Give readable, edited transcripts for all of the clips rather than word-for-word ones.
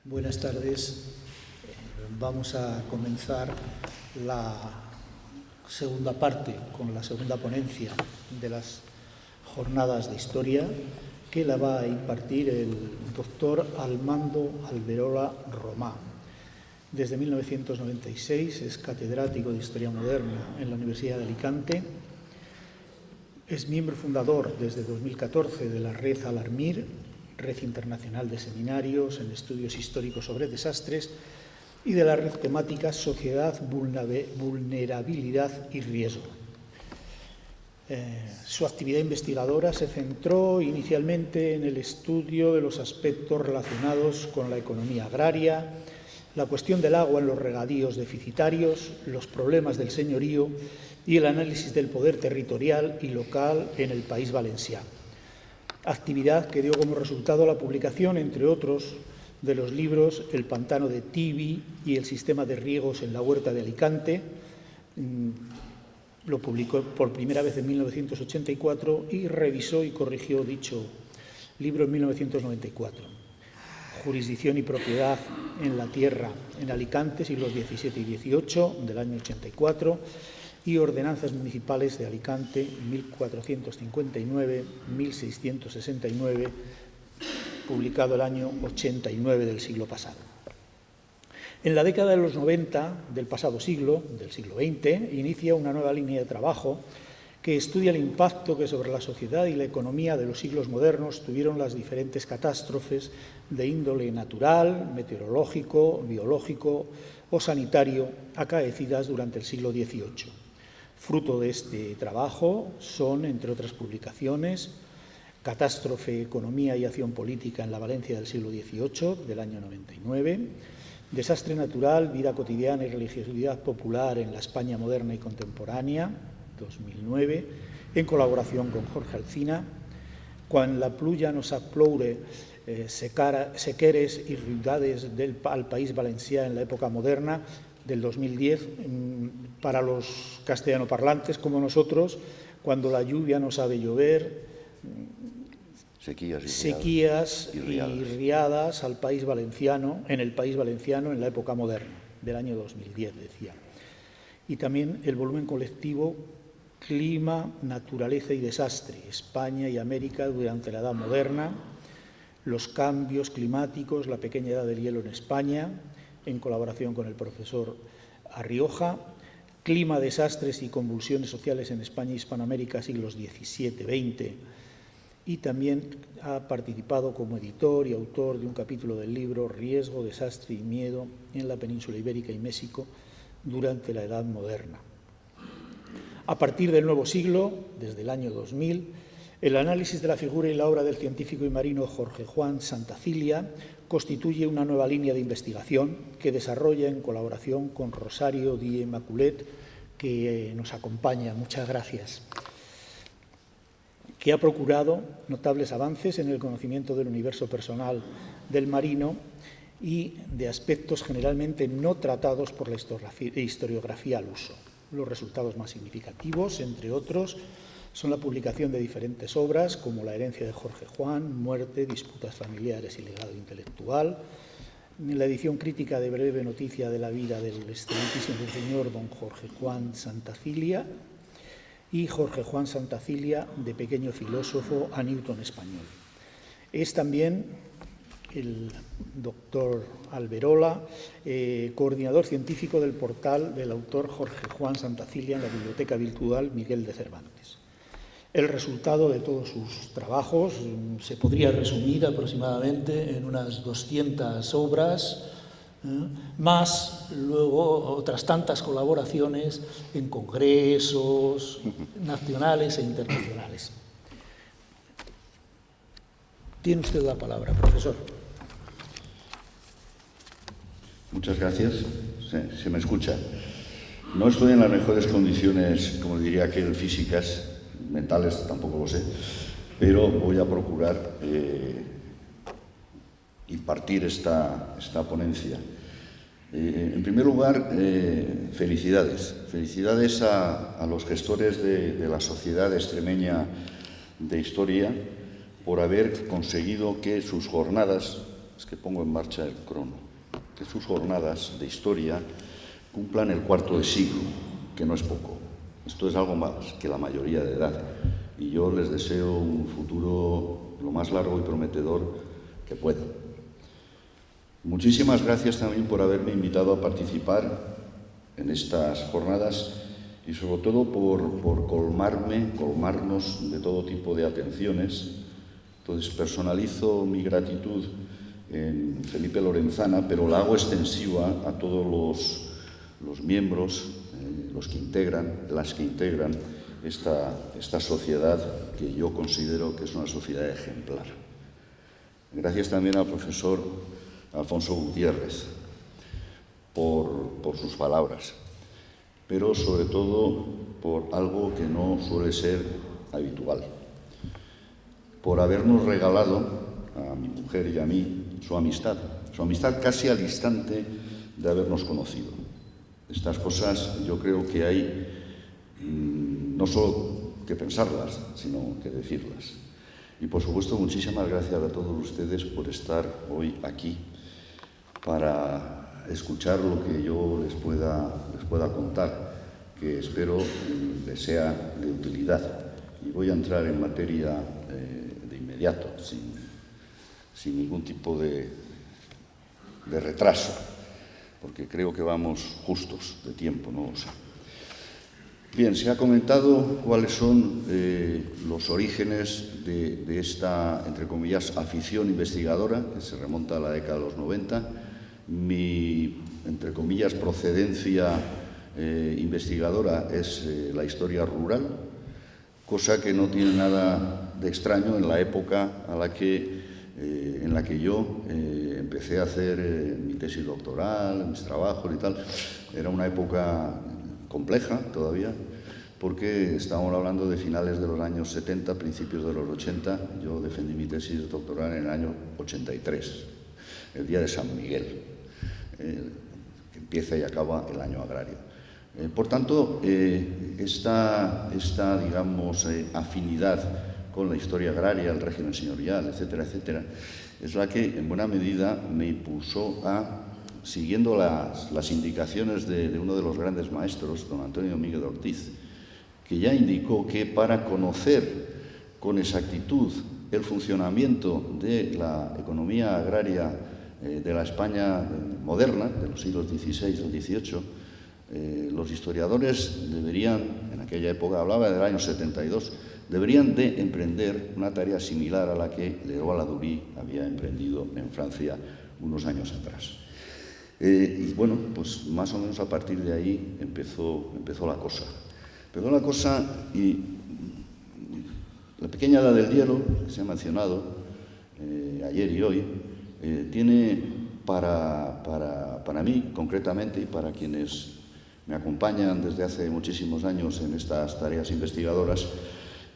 Buenas tardes. Vamos a comenzar la segunda parte con la segunda ponencia de las jornadas de historia que la va a impartir el doctor Armando Alberola Romà. Desde 1996 es catedrático de Historia Moderna en la Universidad de Alicante. Es miembro fundador desde 2014 de la Red Alarmir, Red Internacional de Seminarios en Estudios Históricos sobre Desastres, y de la red temática Sociedad, Vulnerabilidad y Riesgo. Su actividad investigadora se centró inicialmente en el estudio de los aspectos relacionados con la economía agraria, la cuestión del agua en los regadíos deficitarios, los problemas del señorío y el análisis del poder territorial y local en el País Valenciano. Actividad que dio como resultado la publicación, entre otros, de los libros El pantano de Tibi y El sistema de riegos en la huerta de Alicante. Lo publicó por primera vez en 1984 y revisó y corrigió dicho libro en 1994. Jurisdicción y propiedad en la tierra en Alicante, siglos XVII y XVIII, del año 84, y Ordenanzas municipales de Alicante, 1459-1669, publicado el año 89 del siglo pasado. En la década de los 90 del pasado siglo, del siglo XX, inicia una nueva línea de trabajo que estudia el impacto que sobre la sociedad y la economía de los siglos modernos tuvieron las diferentes catástrofes de índole natural, meteorológico, biológico o sanitario acaecidas durante el siglo XVIII. Fruto de este trabajo son, entre otras publicaciones, Catástrofe, Economía y Acción Política en la Valencia del siglo XVIII, del año 99, Desastre natural, vida cotidiana y religiosidad popular en la España moderna y contemporánea, 2009, en colaboración con Jorge Alsina, Quan la pluja nos ploure, sequeres y riudades al País Valencià en la época moderna, del 2010, para los castellanoparlantes como nosotros, cuando la lluvia no sabe llover, sequías y riadas al País Valenciano, en el País Valenciano en la época moderna, del año 2010, decía. Y también el volumen colectivo Clima, Naturaleza y Desastre, España y América durante la Edad Moderna, los cambios climáticos, la pequeña edad del hielo en España, en colaboración con el profesor Arrioja, Clima, Desastres y Convulsiones Sociales en España y Hispanoamérica, siglos XVII-XX, y también ha participado como editor y autor de un capítulo del libro Riesgo, Desastre y Miedo en la península ibérica y México durante la Edad Moderna. A partir del nuevo siglo, desde el año 2000, el análisis de la figura y la obra del científico y marino Jorge Juan Santacilia constituye una nueva línea de investigación que desarrolla en colaboración con Rosario Díez Maculet, que nos acompaña. Muchas gracias. Que ha procurado notables avances en el conocimiento del universo personal del marino y de aspectos generalmente no tratados por la historiografía al uso. Los resultados más significativos, entre otros, son la publicación de diferentes obras como La herencia de Jorge Juan, Muerte, disputas familiares y legado intelectual, la edición crítica de Breve noticia de la vida del excelentísimo señor don Jorge Juan Santacilia y Jorge Juan Santacilia, de pequeño filósofo a Newton español. Es también el doctor Alberola, coordinador científico del portal del autor Jorge Juan Santacilia en la Biblioteca Virtual Miguel de Cervantes. El resultado de todos sus trabajos se podría resumir aproximadamente en unas 200 obras, más luego otras tantas colaboraciones en congresos nacionales e internacionales. Tiene usted la palabra, profesor. Muchas gracias. Se me escucha. No estoy en las mejores condiciones, como diría aquel, físicas, mentales tampoco lo sé, pero voy a procurar impartir esta ponencia. En primer lugar, felicidades. Felicidades a los gestores de la Sociedad Extremeña de Historia por haber conseguido que sus jornadas es que pongo en marcha el crono, que sus jornadas de historia cumplan el cuarto de siglo, que no es poco. Esto es algo más que la mayoría de edad. Y yo les deseo un futuro lo más largo y prometedor que puedan. Muchísimas gracias también por haberme invitado a participar en estas jornadas y sobre todo por colmarnos de todo tipo de atenciones. Entonces personalizo mi gratitud en Felipe Lorenzana, pero la hago extensiva a todos los miembros, las que integran esta sociedad que yo considero que es una sociedad ejemplar. Gracias también al profesor Alfonso Gutiérrez por sus palabras, pero sobre todo por algo que no suele ser habitual, por habernos regalado a mi mujer y a mí su amistad casi al instante de habernos conocido. Estas cosas yo creo que hay no solo que pensarlas, sino que decirlas. Y por supuesto, muchísimas gracias a todos ustedes por estar hoy aquí para escuchar lo que yo les pueda contar, que espero les sea de utilidad. Y voy a entrar en materia de inmediato, sin ningún tipo de retraso, porque creo que vamos justos de tiempo, no lo sé. Bien, se ha comentado cuáles son los orígenes de esta, entre comillas, afición investigadora, que se remonta a la década de los 90. Mi, entre comillas, procedencia investigadora es la historia rural, cosa que no tiene nada de extraño en la época en la que yo empecé a hacer mi tesis doctoral, mis trabajos y tal. Era una época compleja todavía, porque estábamos hablando de finales de los años 70, principios de los 80. Yo defendí mi tesis doctoral en el año 83, el día de San Miguel, que empieza y acaba el año agrario. Por tanto, esta digamos, afinidad con la historia agraria, el régimen señorial, etcétera, etcétera, es la que en buena medida me impulsó a, siguiendo las indicaciones de uno de los grandes maestros, don Antonio Miguel Ortiz, que ya indicó que para conocer con exactitud el funcionamiento de la economía agraria de la España moderna, de los siglos XVI al XVIII, los historiadores deberían, en aquella época hablaba del año 72, deberían de emprender una tarea similar a la que Leroy Ladurie había emprendido en Francia unos años atrás. Y bueno, pues más o menos a partir de ahí empezó la cosa. Empezó la cosa y la pequeña edad del hielo, que se ha mencionado ayer y hoy, tiene para mí concretamente y para quienes me acompañan desde hace muchísimos años en estas tareas investigadoras,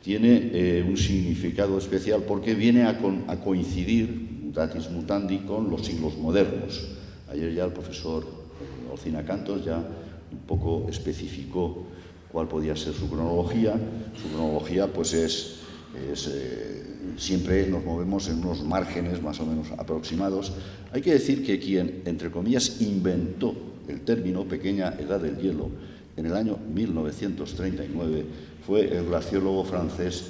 tiene un significado especial porque viene a coincidir, mutatis mutandi, con los siglos modernos. Ayer ya el profesor Olcina Cantos ya un poco especificó cuál podía ser su cronología. Su cronología pues siempre nos movemos en unos márgenes más o menos aproximados. Hay que decir que quien, entre comillas, inventó el término pequeña edad del hielo en el año 1939 fue el glaciólogo francés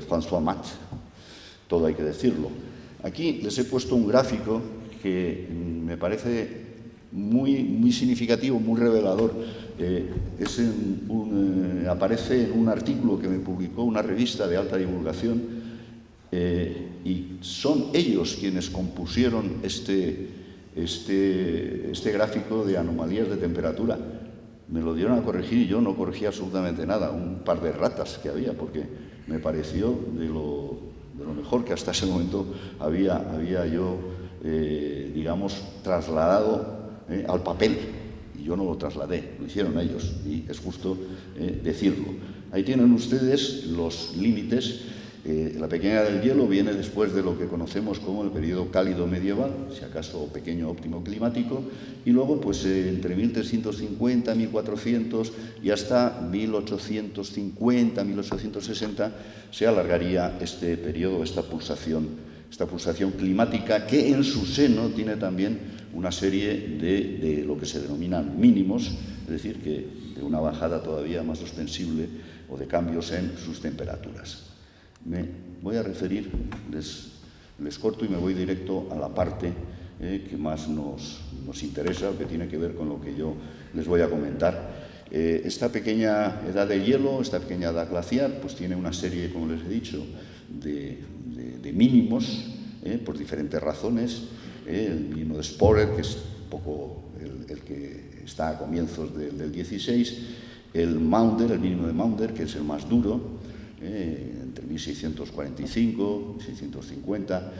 François Mat. Todo hay que decirlo. Aquí les he puesto un gráfico que me parece muy significativo, muy revelador. Aparece en un artículo que me publicó una revista de alta divulgación y son ellos quienes compusieron este gráfico de anomalías de temperatura. Me lo dieron a corregir y yo no corregí absolutamente nada, un par de ratas que había, porque me pareció de lo mejor que hasta ese momento había yo, digamos, trasladado al papel. Y yo no lo trasladé, lo hicieron ellos, y es justo decirlo. Ahí tienen ustedes los límites. La pequeña edad del hielo viene después de lo que conocemos como el periodo cálido medieval, si acaso pequeño óptimo climático, y luego pues entre 1350, 1400 y hasta 1850, 1860 se alargaría este periodo, esta pulsación esta pulsación climática que en su seno tiene también una serie de lo que se denominan mínimos, es decir, que de una bajada todavía más ostensible o de cambios en sus temperaturas. Me voy a referir, les corto y me voy directo a la parte que más nos interesa, que tiene que ver con lo que yo les voy a comentar. Esta pequeña edad de hielo, esta pequeña edad glaciar, pues tiene una serie, como les he dicho, de mínimos por diferentes razones. El mínimo de Sporer, que es un poco el que está a comienzos del 16, el Maunder, el mínimo de Maunder, que es el más duro, entre 1645, 1650,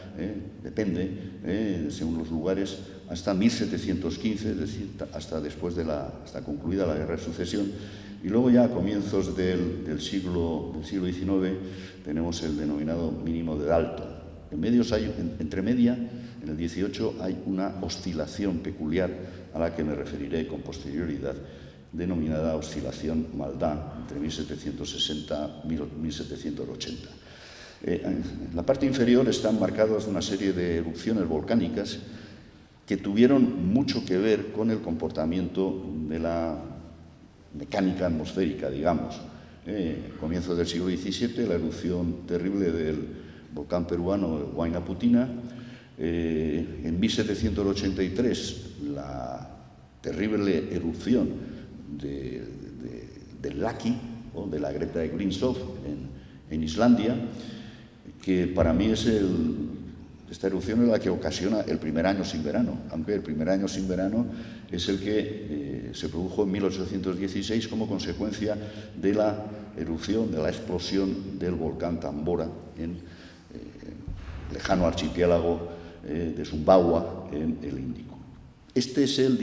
depende, según los lugares, hasta 1715, es decir, hasta concluida la Guerra de Sucesión. Y luego ya a comienzos del siglo XIX tenemos el denominado mínimo de Dalton. Entre media, en el 18, hay una oscilación peculiar a la que me referiré con posterioridad, denominada oscilación Maldan, entre 1760 y 1780. En la parte inferior están marcadas una serie de erupciones volcánicas que tuvieron mucho que ver con el comportamiento de la mecánica atmosférica, digamos. Comienzo del siglo XVII, la erupción terrible del volcán peruano Huayna Putina. En 1783, la terrible erupción del Laki, o de la Greta de Greenstoff en Islandia, que para mí esta erupción es la que ocasiona el primer año sin verano, aunque el primer año sin verano es el que se produjo en 1816 como consecuencia de la erupción, de la explosión del volcán Tambora en el lejano archipiélago de Sumbawa en el Índico. Este es el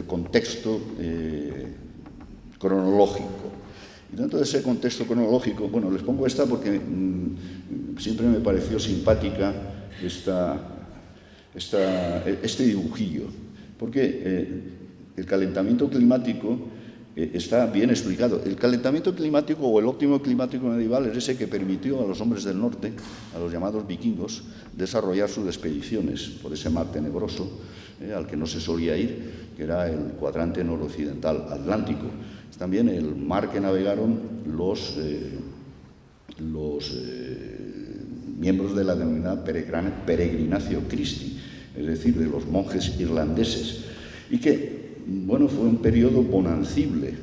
contexto cronológico. Y dentro de ese contexto cronológico, bueno, les pongo esta porque siempre me pareció simpática este dibujillo, porque el calentamiento climático está bien explicado. El calentamiento climático o el óptimo climático medieval es ese que permitió a los hombres del norte, a los llamados vikingos, desarrollar sus expediciones por ese mar tenebroso al que no se solía ir, que era el cuadrante noroccidental atlántico. Es también el mar que navegaron los miembros de la denominada Peregrinatio Christi, es decir, de los monjes irlandeses, y que, bueno, fue un periodo bonancible.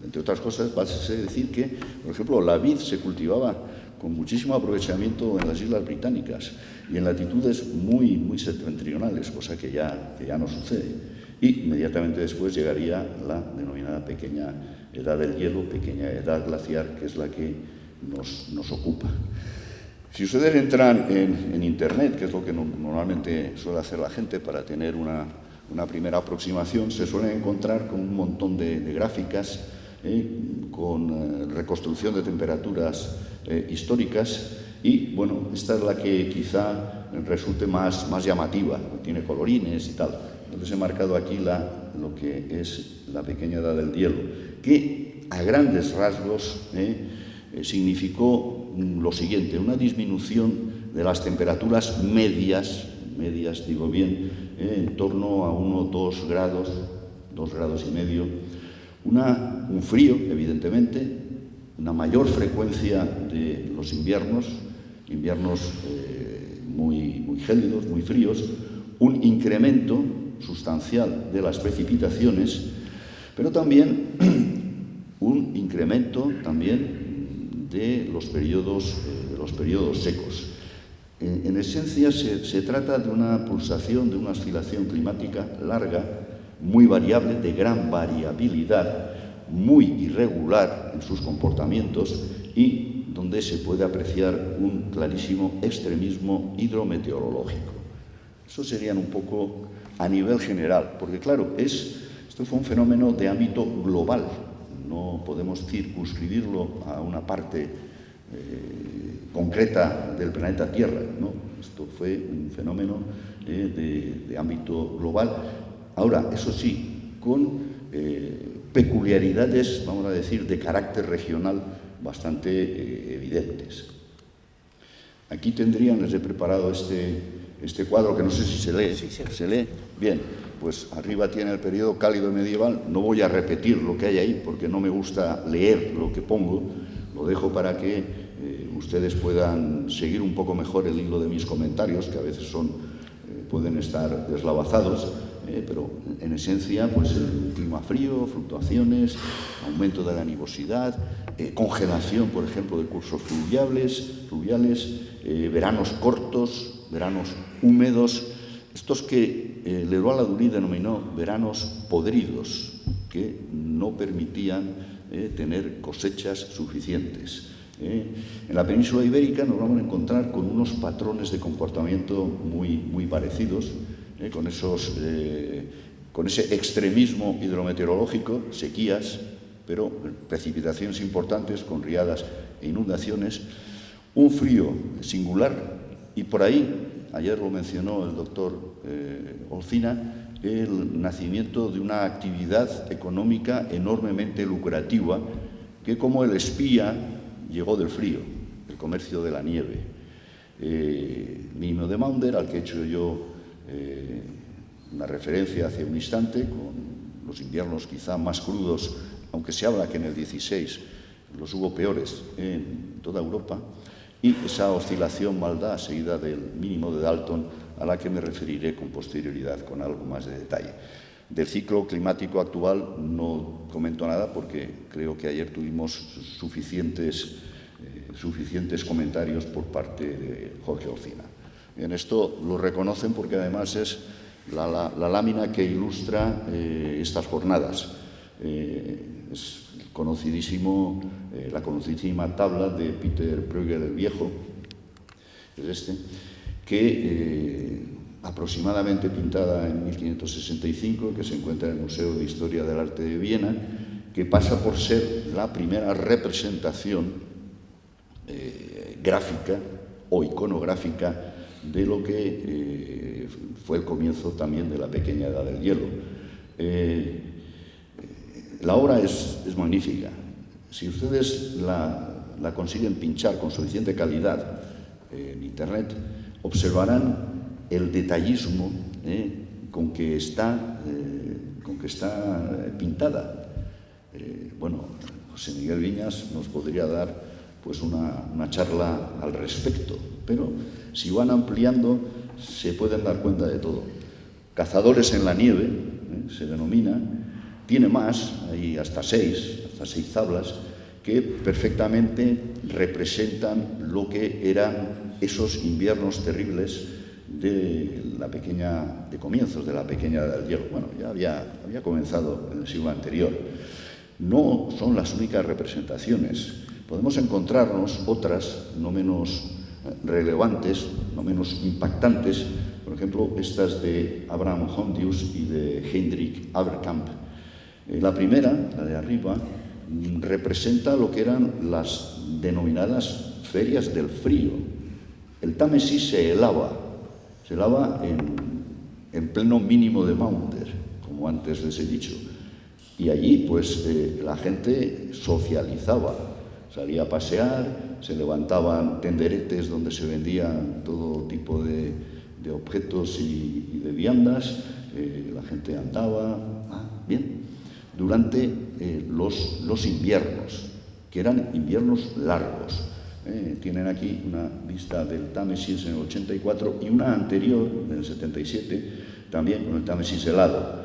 Entre otras cosas, basta decir que, por ejemplo, la vid se cultivaba con muchísimo aprovechamiento en las Islas Británicas y en latitudes muy, muy septentrionales, cosa que ya no sucede. Y inmediatamente después llegaría la denominada pequeña edad del hielo, pequeña edad glaciar, que es la que nos ocupa. Si ustedes entran en Internet, que es lo que normalmente suele hacer la gente para tener una primera aproximación, se suelen encontrar con un montón de gráficas, con reconstrucción de temperaturas históricas, y bueno, esta es la que quizá resulte más llamativa, tiene colorines y tal. Entonces he marcado aquí lo que es la pequeña edad del hielo, que a grandes rasgos significó lo siguiente: una disminución de las temperaturas medias digo bien, en torno a 1 o 2 grados, 2 grados y medio, un frío, evidentemente, una mayor frecuencia de los inviernos muy gélidos, muy fríos, un incremento sustancial de las precipitaciones, pero también un incremento también de los periodos secos. En esencia, se trata de una pulsación, de una oscilación climática larga, muy variable, de gran variabilidad, muy irregular en sus comportamientos y donde se puede apreciar un clarísimo extremismo hidrometeorológico. Eso serían un poco a nivel general, porque claro, esto fue un fenómeno de ámbito global, no podemos circunscribirlo a una parte concreta del planeta Tierra, ¿no? Esto fue un fenómeno de ámbito global. Ahora, eso sí, con peculiaridades, vamos a decir, de carácter regional bastante evidentes. Aquí tendrían, les he preparado este cuadro, que no sé si se lee. Sí, ¿Se lee? Bien, pues arriba tiene el periodo cálido medieval. No voy a repetir lo que hay ahí, porque no me gusta leer lo que pongo. Lo dejo para que ustedes puedan seguir un poco mejor el hilo de mis comentarios, que a veces pueden estar deslavazados, pero en esencia, pues el clima frío, fluctuaciones, aumento de la nubosidad, congelación, por ejemplo, de cursos fluviales, veranos cortos, veranos húmedos, estos que Leroy-Ladurie denominó veranos podridos, que no permitían tener cosechas suficientes. En la península ibérica nos vamos a encontrar con unos patrones de comportamiento muy parecidos, con ese extremismo hidrometeorológico, sequías, pero precipitaciones importantes con riadas e inundaciones, un frío singular y por ahí, ayer lo mencionó el doctor Olcina, el nacimiento de una actividad económica enormemente lucrativa que, como el espía, llegó del frío, el comercio de la nieve. Mínimo de Maunder, al que he hecho yo una referencia hace un instante, con los inviernos quizá más crudos, aunque se habla que en el 16 los hubo peores en toda Europa, y esa oscilación maldad seguida del mínimo de Dalton, a la que me referiré con posterioridad con algo más de detalle. Del ciclo climático actual no comento nada porque creo que ayer tuvimos suficientes comentarios por parte de Jorge Olcina. En esto lo reconocen porque además es la lámina que ilustra estas jornadas. Es la conocidísima tabla de Peter Bruegel el Viejo, es que aproximadamente pintada en 1565, que se encuentra en el Museo de Historia del Arte de Viena, que pasa por ser la primera representación gráfica o iconográfica de lo que fue el comienzo también de la pequeña edad del hielo. La obra es magnífica. Si ustedes la consiguen pinchar con suficiente calidad en Internet, observarán el detallismo con que está pintada. Bueno, José Miguel Viñas nos podría dar pues una charla al respecto, pero si van ampliando se pueden dar cuenta de todo. Cazadores en la nieve, se denomina, tiene más, hay hasta seis tablas, que perfectamente representan lo que eran esos inviernos terribles de comienzos de la pequeña edad del hielo. Bueno, ya había comenzado en el siglo anterior. No son las únicas representaciones. Podemos encontrarnos otras no menos relevantes, no menos impactantes, por ejemplo, estas de Abraham Hondius y de Hendrik Averkamp. La primera, la de arriba, representa lo que eran las denominadas ferias del frío. El Támesis se helaba en pleno mínimo de Maunder, como antes les he dicho. Y allí, pues, la gente socializaba, salía a pasear, se levantaban tenderetes donde se vendían todo tipo de objetos y de viandas, la gente andaba, bien, durante los inviernos, que eran inviernos largos. Tienen aquí una vista del Támesis en el 84 y una anterior, en el 77, también con el Támesis helado.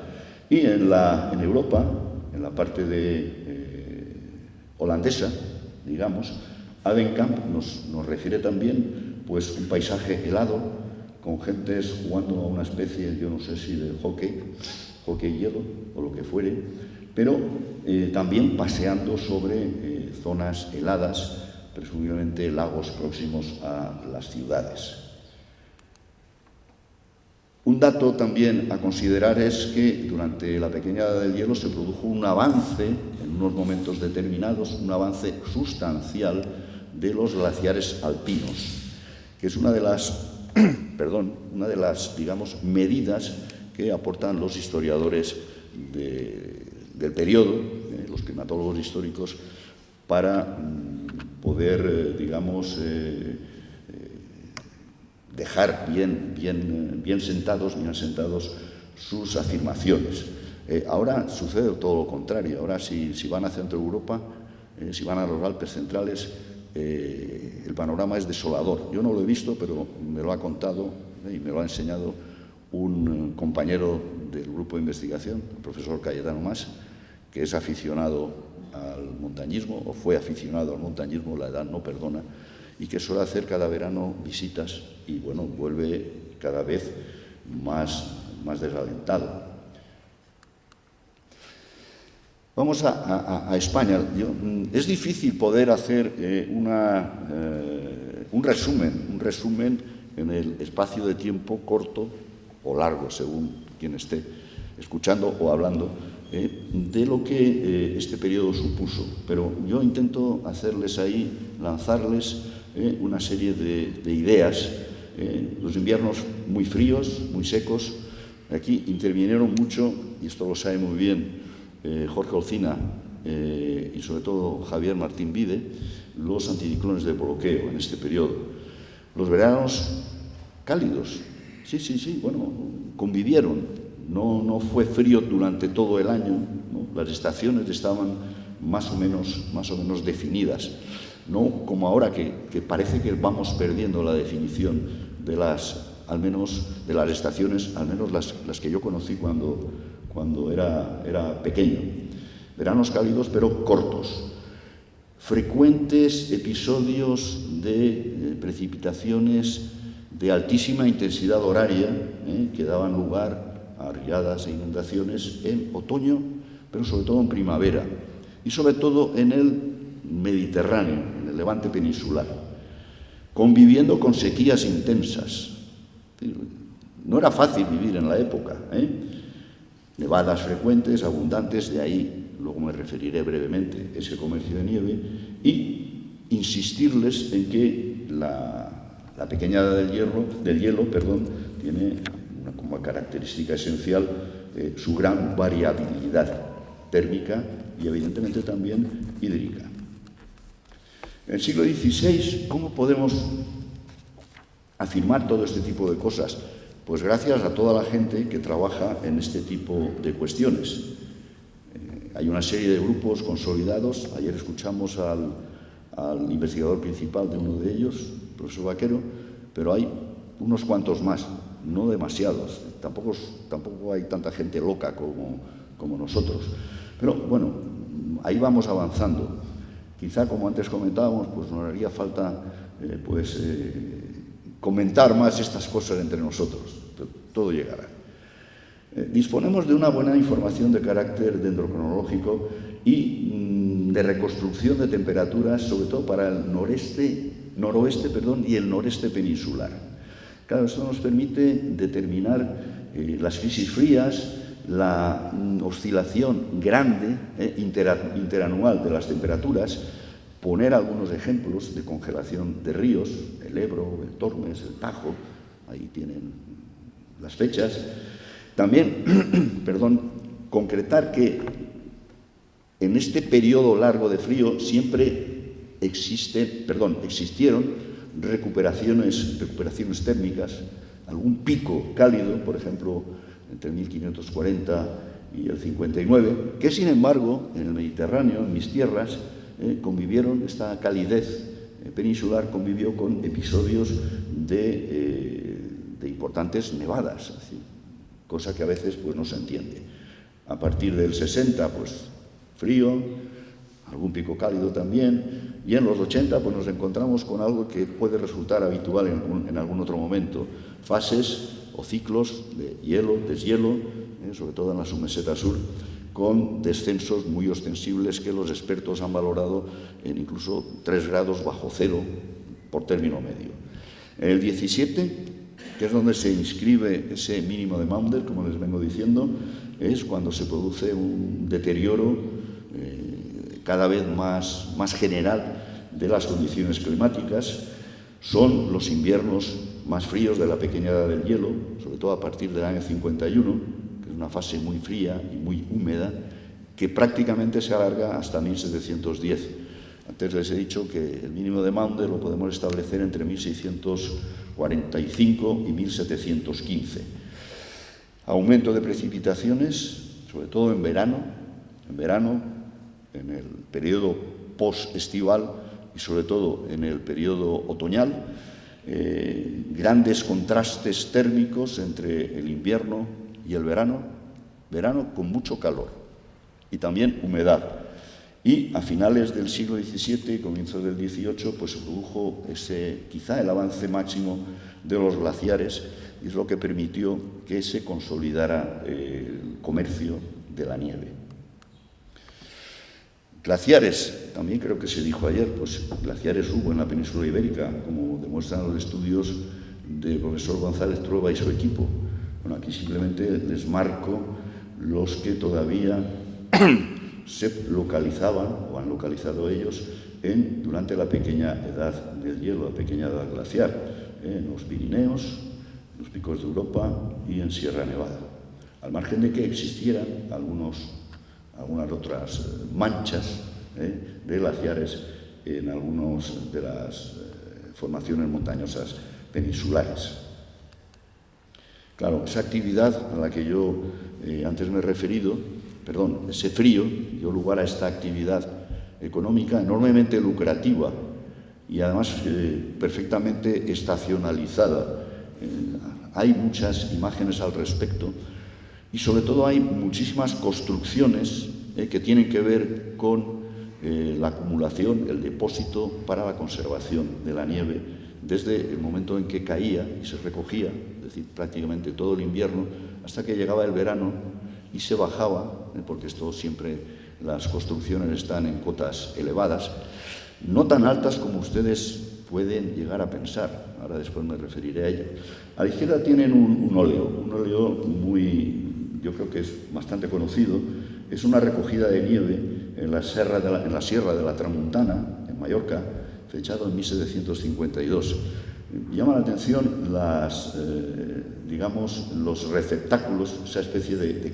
Y en Europa, en la parte holandesa, digamos, Averkamp nos refiere también pues, un paisaje helado, con gentes jugando a una especie, yo no sé si de hockey hielo o lo que fuere, pero también paseando sobre zonas heladas, presumiblemente lagos próximos a las ciudades. Un dato también a considerar es que durante la pequeña edad del hielo se produjo un avance, en unos momentos determinados, un avance sustancial de los glaciares alpinos, que es una de las, digamos, medidas que aportan los historiadores del periodo, los climatólogos históricos, para poder, digamos, dejar bien sentados sus afirmaciones. Ahora sucede todo lo contrario. Ahora si van a Centro Europa, si van a los Alpes centrales, el panorama es desolador. Yo no lo he visto, pero me lo ha contado y me lo ha enseñado un compañero del grupo de investigación, el profesor Cayetano Mas, que es aficionado al montañismo, o fue aficionado al montañismo, la edad no perdona, y que suele hacer cada verano visitas y, bueno, vuelve cada vez más desalentado. Vamos a España. Es difícil poder hacer un resumen en el espacio de tiempo corto o largo, según quien esté escuchando o hablando, de lo que este periodo supuso. Pero yo intento lanzarles una serie de ideas. Los inviernos muy fríos, muy secos. Aquí intervinieron mucho, y esto lo sabe muy bien Jorge Olcina y sobre todo Javier Martín Vide, los anticiclones de bloqueo en este periodo. Los veranos cálidos, sí, bueno, convivieron. No fue frío durante todo el año, ¿no? Las estaciones estaban más o menos definidas. No como ahora que parece que vamos perdiendo la definición de las estaciones, al menos las que yo conocí cuando era pequeño. Veranos cálidos pero cortos. Frecuentes episodios de precipitaciones de altísima intensidad horaria que daban lugar a riadas e inundaciones en otoño, pero sobre todo en primavera, y sobre todo en el Mediterráneo, en el Levante peninsular, conviviendo con sequías intensas. No era fácil vivir en la época, nevadas frecuentes, abundantes, de ahí, luego me referiré brevemente, ese comercio de nieve, y insistirles en que la pequeña edad del hielo, tiene como característica esencial su gran variabilidad térmica y evidentemente también hídrica. En el siglo XVI, ¿cómo podemos afirmar todo este tipo de cosas? Pues gracias a toda la gente que trabaja en este tipo de cuestiones. Hay una serie de grupos consolidados. Ayer escuchamos al investigador principal de uno de ellos, el profesor Vaquero, pero hay unos cuantos más, no demasiados. Tampoco hay tanta gente loca como nosotros. Pero bueno, ahí vamos avanzando. Quizá, como antes comentábamos, pues nos haría falta comentar más estas cosas entre nosotros, pero todo llegará. Disponemos de una buena información de carácter dendrocronológico y de reconstrucción de temperaturas, sobre todo para el noroeste y el noreste peninsular. Claro, esto nos permite determinar las crisis frías, la oscilación grande interanual de las temperaturas, poner algunos ejemplos de congelación de ríos, el Ebro, el Tormes, el Tajo, ahí tienen las fechas. También, concretar que en este periodo largo de frío siempre existieron recuperaciones térmicas, algún pico cálido, por ejemplo, entre 1540 y el 59, que sin embargo en el Mediterráneo, en mis tierras, esta calidez peninsular convivió con episodios de importantes nevadas, cosa que a veces pues, no se entiende. A partir del 60, pues frío, algún pico cálido también, y en los 80 pues, nos encontramos con algo que puede resultar habitual en algún otro momento, fases o ciclos de hielo, deshielo, sobre todo en la submeseta sur, con descensos muy ostensibles que los expertos han valorado en incluso 3 grados bajo cero por término medio. En el 17, que es donde se inscribe ese mínimo de Maunder, como les vengo diciendo, es cuando se produce un deterioro cada vez más general de las condiciones climáticas. Son los inviernos más fríos de la pequeña edad del hielo, sobre todo a partir del año 51, que es una fase muy fría y muy húmeda, que prácticamente se alarga hasta 1710. Antes les he dicho que el mínimo de Maunder lo podemos establecer entre 1640 1745 y 1715. Aumento de precipitaciones, sobre todo en verano, en el periodo post-estival y sobre todo en el periodo otoñal, grandes contrastes térmicos entre el invierno y el verano con mucho calor y también humedad. Y a finales del siglo XVII y comienzos del XVIII pues se produjo quizá el avance máximo de los glaciares, y es lo que permitió que se consolidara el comercio de la nieve. Glaciares, también creo que se dijo ayer, pues glaciares hubo en la península ibérica, como demuestran los estudios del profesor González Trueba y su equipo. Bueno, aquí simplemente les marco los que todavía se localizaban, o han localizado ellos, durante la pequeña edad del hielo, la pequeña edad glaciar, en los Pirineos, en los picos de Europa y en Sierra Nevada. Al margen de que existieran algunas otras manchas de glaciares en algunas de las formaciones montañosas peninsulares. Claro, esa actividad a la que yo antes me he referido, ese frío dio lugar a esta actividad económica enormemente lucrativa y además perfectamente estacionalizada. Hay muchas imágenes al respecto y sobre todo hay muchísimas construcciones que tienen que ver con la acumulación, el depósito para la conservación de la nieve desde el momento en que caía y se recogía, es decir, prácticamente todo el invierno, hasta que llegaba el verano y se bajaba, porque esto siempre, las construcciones están en cotas elevadas, no tan altas como ustedes pueden llegar a pensar. Ahora después me referiré a ello. A la izquierda tienen un óleo muy, yo creo que es bastante conocido. Es una recogida de nieve en la Sierra de la Tramuntana, en Mallorca, fechado en 1752. Llama la atención los receptáculos, esa especie de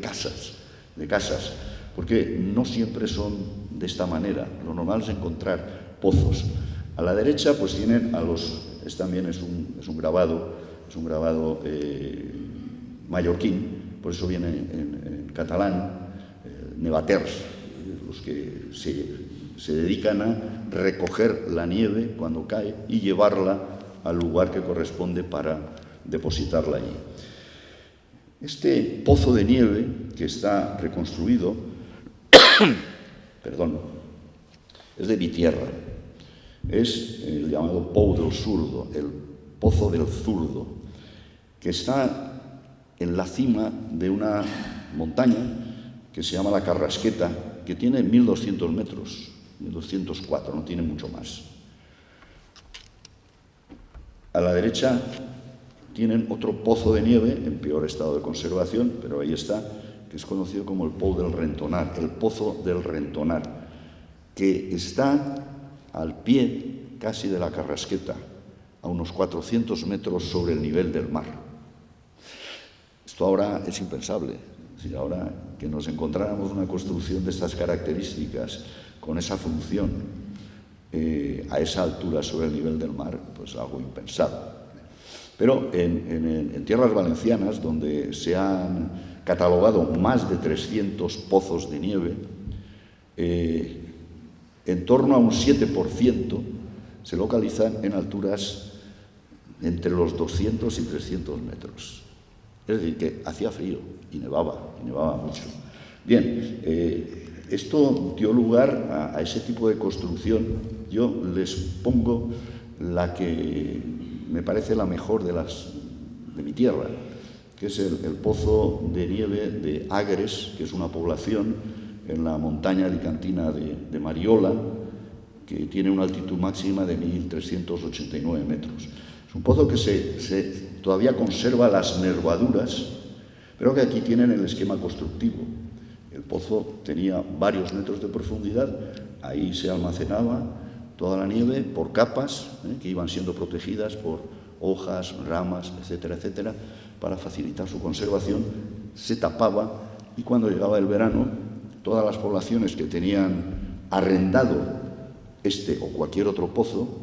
casas, porque no siempre son de esta manera. Lo normal es encontrar pozos. A la derecha, pues tienen también es un grabado mallorquín, por eso viene en catalán, nevaters, los que se dedican a recoger la nieve cuando cae y llevarla al lugar que corresponde para depositarla allí. Este pozo de nieve que está reconstruido, es de Vitierra. Es el llamado Pou del Zurdo, el Pozo del Zurdo, que está en la cima de una montaña que se llama la Carrasqueta, que tiene 1.200 metros, 1.204, no tiene mucho más. A la derecha tienen otro pozo de nieve en peor estado de conservación, pero ahí está, que es conocido como el Pou del Rentonar, el Pozo del Rentonar, que está al pie casi de la Carrasqueta, a unos 400 metros sobre el nivel del mar. Esto ahora es impensable. Es decir, ahora que nos encontráramos una construcción de estas características, con esa función, a esa altura sobre el nivel del mar, pues algo impensado. Pero en tierras valencianas, donde se han catalogado más de 300 pozos de nieve, en torno a un 7% se localizan en alturas entre los 200 y 300 metros. Es decir, que hacía frío y nevaba mucho. Bien, esto dio lugar a ese tipo de construcción. Yo les pongo la que me parece la mejor de mi tierra, que es el pozo de nieve de Agres, que es una población en la montaña alicantina de Mariola, que tiene una altitud máxima de 1.389 metros. Es un pozo que todavía conserva las nervaduras, pero que aquí tienen el esquema constructivo. El pozo tenía varios metros de profundidad, ahí se almacenaba toda la nieve por capas, que iban siendo protegidas por hojas, ramas, etcétera, etcétera, para facilitar su conservación. Se tapaba y cuando llegaba el verano, todas las poblaciones que tenían arrendado este o cualquier otro pozo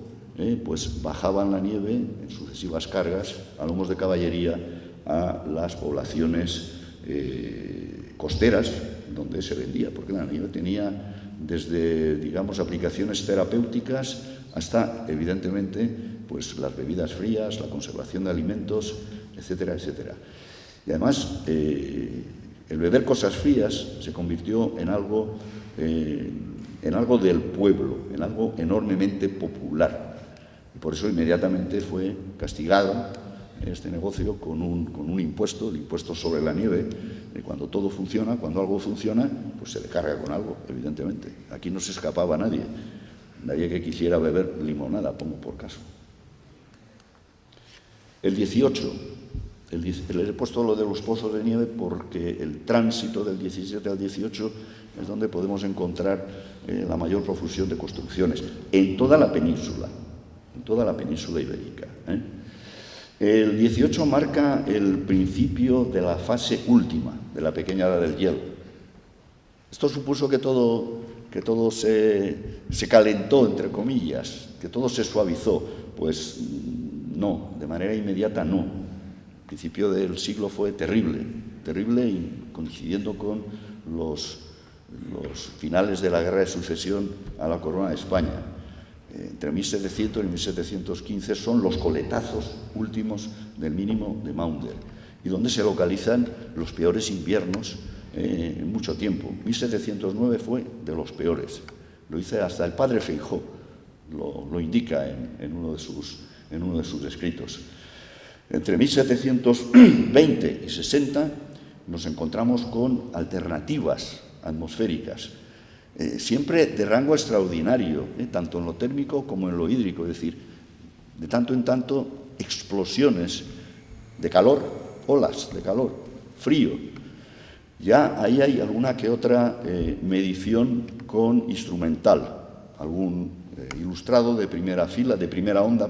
pues bajaban la nieve en sucesivas cargas a lomos de caballería a las poblaciones costeras donde se vendía, porque la nieve tenía desde, digamos, aplicaciones terapéuticas hasta, evidentemente, pues las bebidas frías, la conservación de alimentos, etcétera, etcétera. Y además, el beber cosas frías se convirtió en algo del pueblo, en algo enormemente popular. Y por eso inmediatamente fue castigado este negocio con un impuesto, el impuesto sobre la nieve. Cuando todo funciona, cuando algo funciona, pues se le carga con algo, evidentemente. Aquí no se escapaba nadie que quisiera beber limonada, pongo por caso. El 18, le he puesto lo de los pozos de nieve porque el tránsito del 17 al 18 es donde podemos encontrar la mayor profusión de construcciones, en toda la península ibérica. El 18 marca el principio de la fase última de la pequeña edad del hielo. Esto supuso que todo se calentó, entre comillas, que todo se suavizó. Pues no, de manera inmediata no. El principio del siglo fue terrible y coincidiendo con los finales de la Guerra de Sucesión a la Corona de España. Entre 1700 y 1715 son los coletazos últimos del mínimo de Maunder y donde se localizan los peores inviernos en mucho tiempo. 1709 fue de los peores. Lo dice hasta el padre Feijóo, lo indica en uno de sus escritos. Entre 1720 y 60 nos encontramos con alternativas atmosféricas, siempre de rango extraordinario, tanto en lo térmico como en lo hídrico, es decir, de tanto en tanto explosiones de calor, olas de calor, frío. Ya ahí hay alguna que otra medición con instrumental, algún ilustrado de primera onda,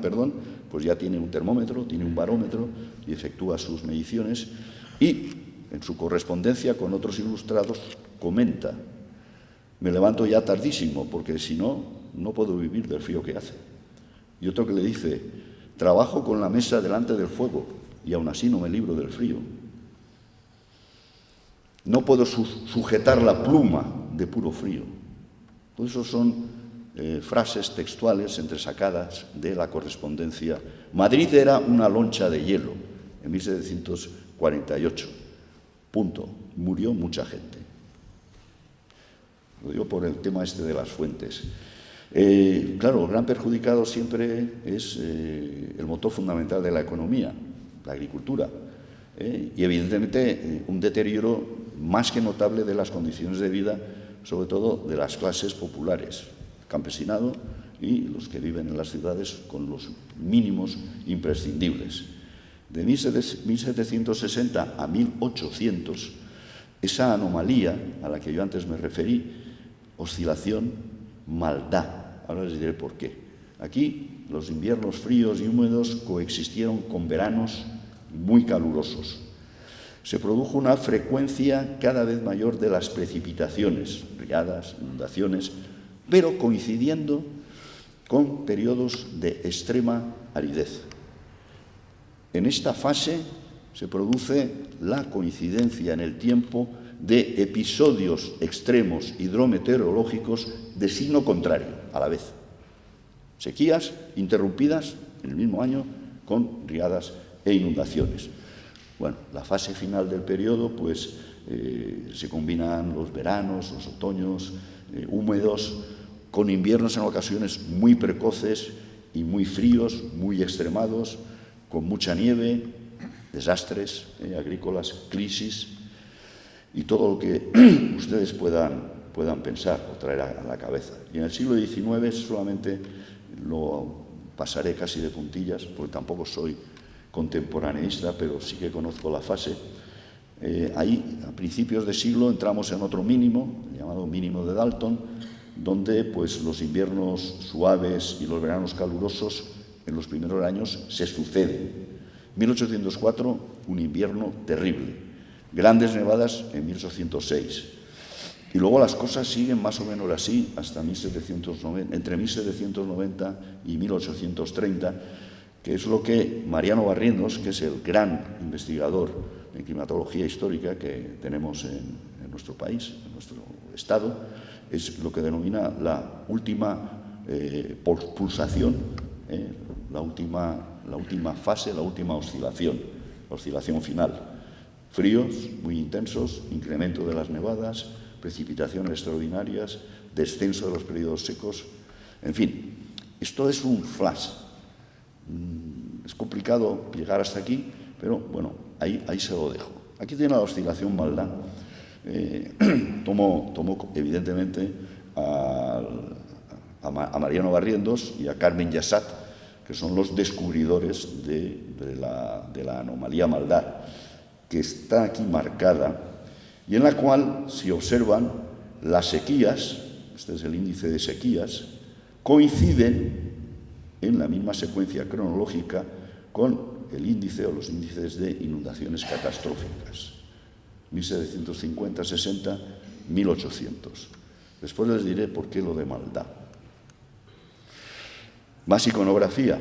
pues ya tiene un termómetro, tiene un barómetro y efectúa sus mediciones y en su correspondencia con otros ilustrados comenta: me levanto ya tardísimo porque si no, no puedo vivir del frío que hace. Y otro que le dice: trabajo con la mesa delante del fuego y aún así no me libro del frío. No puedo sujetar la pluma de puro frío. Todo eso son frases textuales entresacadas de la correspondencia. Madrid era una loncha de hielo en 1748. Punto. Murió mucha gente. Lo digo por el tema de las fuentes. Claro, el gran perjudicado siempre es el motor fundamental de la economía, la agricultura, y evidentemente un deterioro más que notable de las condiciones de vida, sobre todo de las clases populares, el campesinado y los que viven en las ciudades con los mínimos imprescindibles. De 1760 a 1800, esa anomalía a la que yo antes me referí, oscilación, maldad. Ahora les diré por qué. Aquí los inviernos fríos y húmedos coexistieron con veranos muy calurosos. Se produjo una frecuencia cada vez mayor de las precipitaciones, riadas, inundaciones, pero coincidiendo con periodos de extrema aridez. En esta fase se produce la coincidencia en el tiempo de episodios extremos hidrometeorológicos de signo contrario a la vez. Sequías interrumpidas en el mismo año con riadas e inundaciones. Bueno, la fase final del periodo, pues se combinan los veranos, los otoños húmedos, con inviernos en ocasiones muy precoces y muy fríos, muy extremados, con mucha nieve, desastres agrícolas, crisis y todo lo que ustedes puedan pensar o traer a la cabeza. Y en el siglo XIX solamente lo pasaré casi de puntillas, porque tampoco soy contemporaneista, pero sí que conozco la fase. Ahí, a principios de siglo, entramos en otro mínimo, llamado mínimo de Dalton, donde pues, los inviernos suaves y los veranos calurosos en los primeros años se suceden. 1804, un invierno terrible. Grandes nevadas en 1806. Y luego las cosas siguen más o menos así hasta 1790, entre 1790 y 1830, que es lo que Mariano Barrientos, que es el gran investigador en climatología histórica que tenemos en nuestro país, en nuestro estado, es lo que denomina la última pulsación, la última fase, la última oscilación, la oscilación final. Fríos muy intensos, incremento de las nevadas, precipitaciones extraordinarias, descenso de los periodos secos, en fin, esto es un flash. Es complicado llegar hasta aquí, pero bueno, ahí se lo dejo. Aquí tiene la oscilación Maldá. Tomo evidentemente a Mariano Barrientos y a Carmen Yassat, que son los descubridores de la anomalía Maldá, que está aquí marcada y en la cual, si observan, las sequías, este es el índice de sequías, coinciden en la misma secuencia cronológica con el índice o los índices de inundaciones catastróficas. 1750, 60, 1800. Después les diré por qué lo de Maldá. Más iconografía.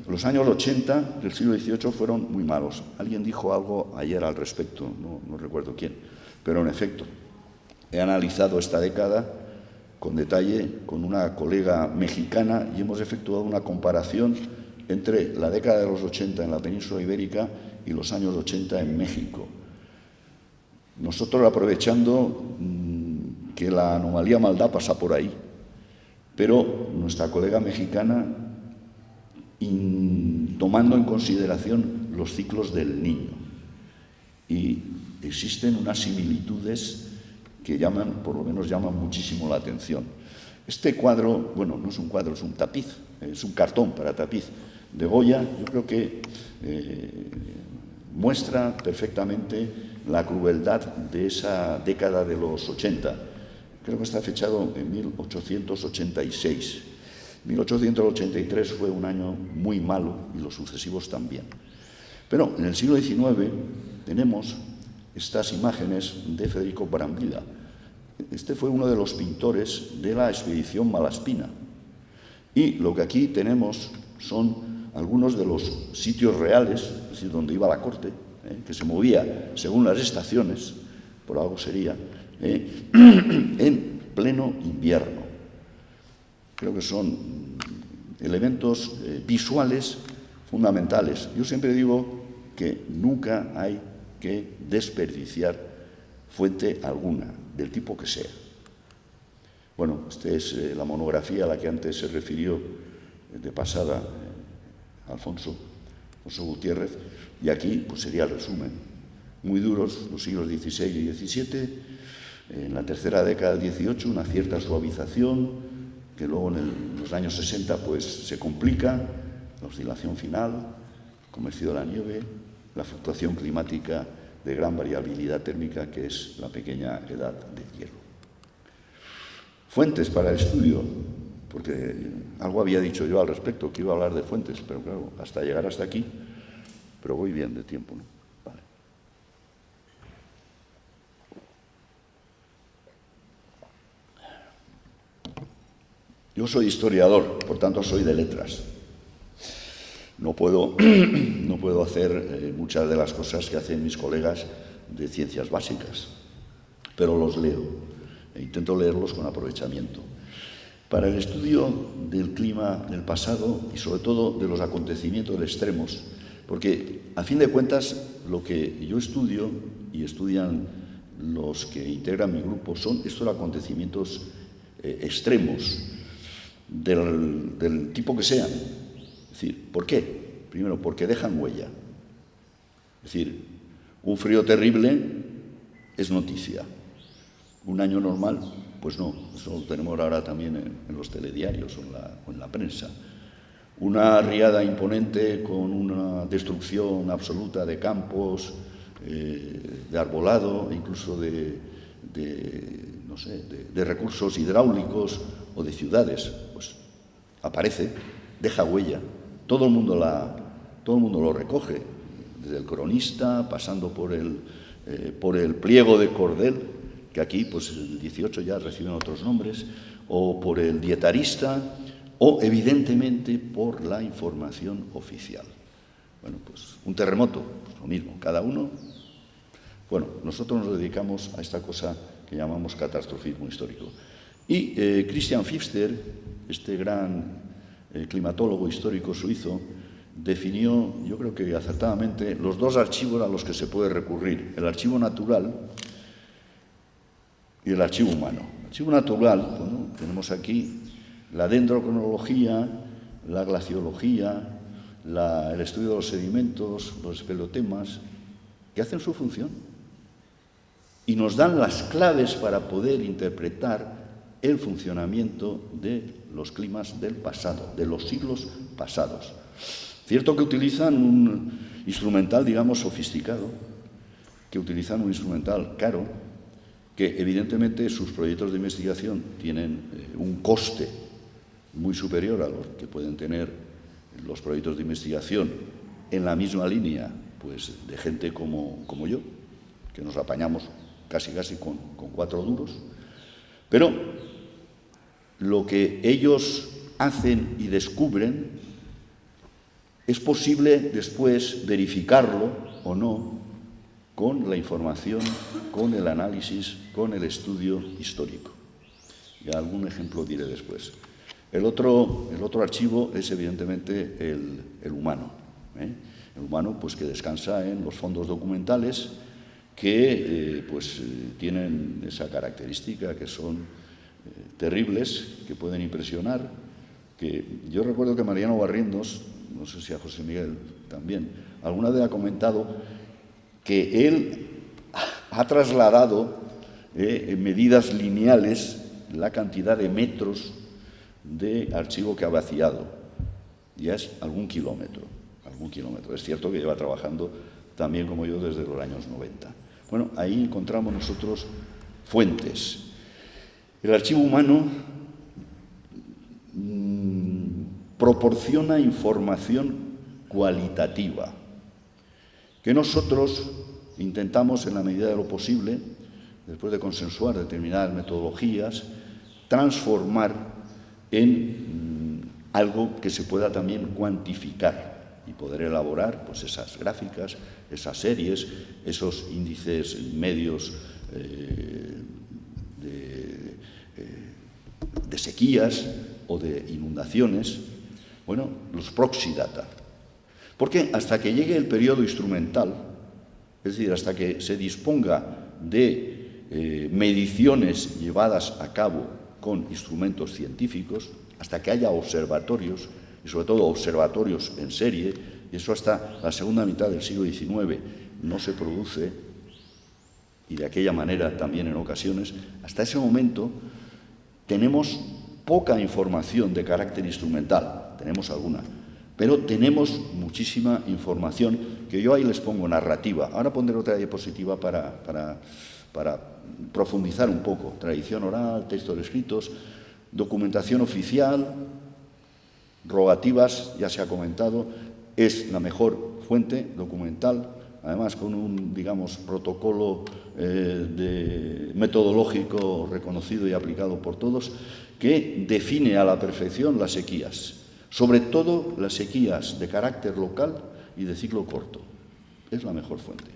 Los años 80 del siglo XVIII fueron muy malos. Alguien dijo algo ayer al respecto, no recuerdo quién, pero en efecto, he analizado esta década con detalle con una colega mexicana y hemos efectuado una comparación entre la década de los 80 en la península ibérica y los años 80 en México. Nosotros aprovechando que la anomalía Maldá pasa por ahí, pero nuestra colega mexicana tomando en consideración los ciclos del Niño. Y existen unas similitudes que por lo menos llaman muchísimo la atención. Este cuadro, bueno, no es un cuadro, es un tapiz, es un cartón para tapiz de Goya, yo creo que muestra perfectamente la crueldad de esa década de los 80. Creo que está fechado en 1886. 1883 fue un año muy malo y los sucesivos también. Pero en el siglo XIX tenemos estas imágenes de Federico Brambilla. Este fue uno de los pintores de la expedición Malaspina. Y lo que aquí tenemos son algunos de los sitios reales, es decir, donde iba la corte, que se movía según las estaciones, por algo sería, en pleno invierno. Creo que son elementos visuales fundamentales. Yo siempre digo que nunca hay que desperdiciar fuente alguna, del tipo que sea. Bueno, esta es la monografía a la que antes se refirió de pasada Alfonso Gutiérrez, y aquí pues sería el resumen. Muy duros los siglos XVI y XVII, en la tercera década del XVIII una cierta suavización, que luego en los años 60 pues se complica, la oscilación final, el comercio de la nieve, la fluctuación climática de gran variabilidad térmica, que es la pequeña edad del hielo. Fuentes para el estudio, porque algo había dicho yo al respecto, que iba a hablar de fuentes, pero claro, hasta llegar hasta aquí, pero voy bien de tiempo, ¿no? Vale. Yo soy historiador, por tanto soy de letras. No puedo hacer muchas de las cosas que hacen mis colegas de ciencias básicas, pero los leo e intento leerlos con aprovechamiento. Para el estudio del clima del pasado y sobre todo de los acontecimientos extremos, porque a fin de cuentas lo que yo estudio y estudian los que integran mi grupo son estos acontecimientos extremos del tipo que sean. Es decir, ¿por qué? Primero, porque dejan huella. Es decir, un frío terrible es noticia. Un año normal, pues no. Eso lo tenemos ahora también en los telediarios o en la prensa. Una riada imponente con una destrucción absoluta de campos, de arbolado, incluso de recursos hidráulicos o de ciudades, pues aparece, deja huella. Todo el mundo lo recoge, desde el cronista, pasando por el pliego de Cordel, que aquí, pues el 18 ya reciben otros nombres, o por el dietarista, o evidentemente por la información oficial. Bueno, pues un terremoto, pues lo mismo, cada uno. Bueno, nosotros nos dedicamos a esta cosa que llamamos catastrofismo histórico. Y Christian Pfister, este gran climatólogo histórico suizo, definió, yo creo que acertadamente, los dos archivos a los que se puede recurrir: el archivo natural y el archivo humano. El archivo natural, bueno, tenemos aquí la dendrocronología, la glaciología, el estudio de los sedimentos, los espeleotemas, que hacen su función y nos dan las claves para poder interpretar el funcionamiento de los climas del pasado, de los siglos pasados. Cierto que utilizan un instrumental, digamos, sofisticado, que utilizan un instrumental caro, que evidentemente sus proyectos de investigación tienen un coste muy superior a los que pueden tener los proyectos de investigación en la misma línea, pues, de gente como yo, que nos apañamos casi con 4 duros. Pero lo que ellos hacen y descubren es posible después verificarlo o no con la información, con el análisis, con el estudio histórico. Y algún ejemplo diré después. El otro archivo es evidentemente el humano. El humano, pues, que descansa en los fondos documentales que tienen esa característica, que son terribles, que pueden impresionar. Que yo recuerdo que Mariano Barrientos, no sé si a José Miguel también, alguna vez ha comentado que él ha trasladado en medidas lineales la cantidad de metros de archivo que ha vaciado. Ya es algún kilómetro. Es cierto que lleva trabajando también como yo desde los años 90. Bueno, ahí encontramos nosotros fuentes. El archivo humano proporciona información cualitativa que nosotros intentamos, en la medida de lo posible, después de consensuar determinadas metodologías, transformar en algo que se pueda también cuantificar y poder elaborar, pues, esas gráficas, esas series, esos índices medios de sequías o de inundaciones, bueno, los proxy data. Porque hasta que llegue el periodo instrumental, es decir, hasta que se disponga de mediciones llevadas a cabo con instrumentos científicos, hasta que haya observatorios, y sobre todo observatorios en serie, y eso hasta la segunda mitad del siglo XIX no se produce, y de aquella manera también en ocasiones, hasta ese momento tenemos poca información de carácter instrumental, tenemos alguna, pero tenemos muchísima información que yo ahí les pongo narrativa. Ahora pondré otra diapositiva para profundizar un poco. Tradición oral, textos escritos, documentación oficial, rogativas, ya se ha comentado, es la mejor fuente documental, además con un, digamos, protocolo metodológico reconocido y aplicado por todos, que define a la perfección las sequías, sobre todo las sequías de carácter local y de ciclo corto. Es la mejor fuente.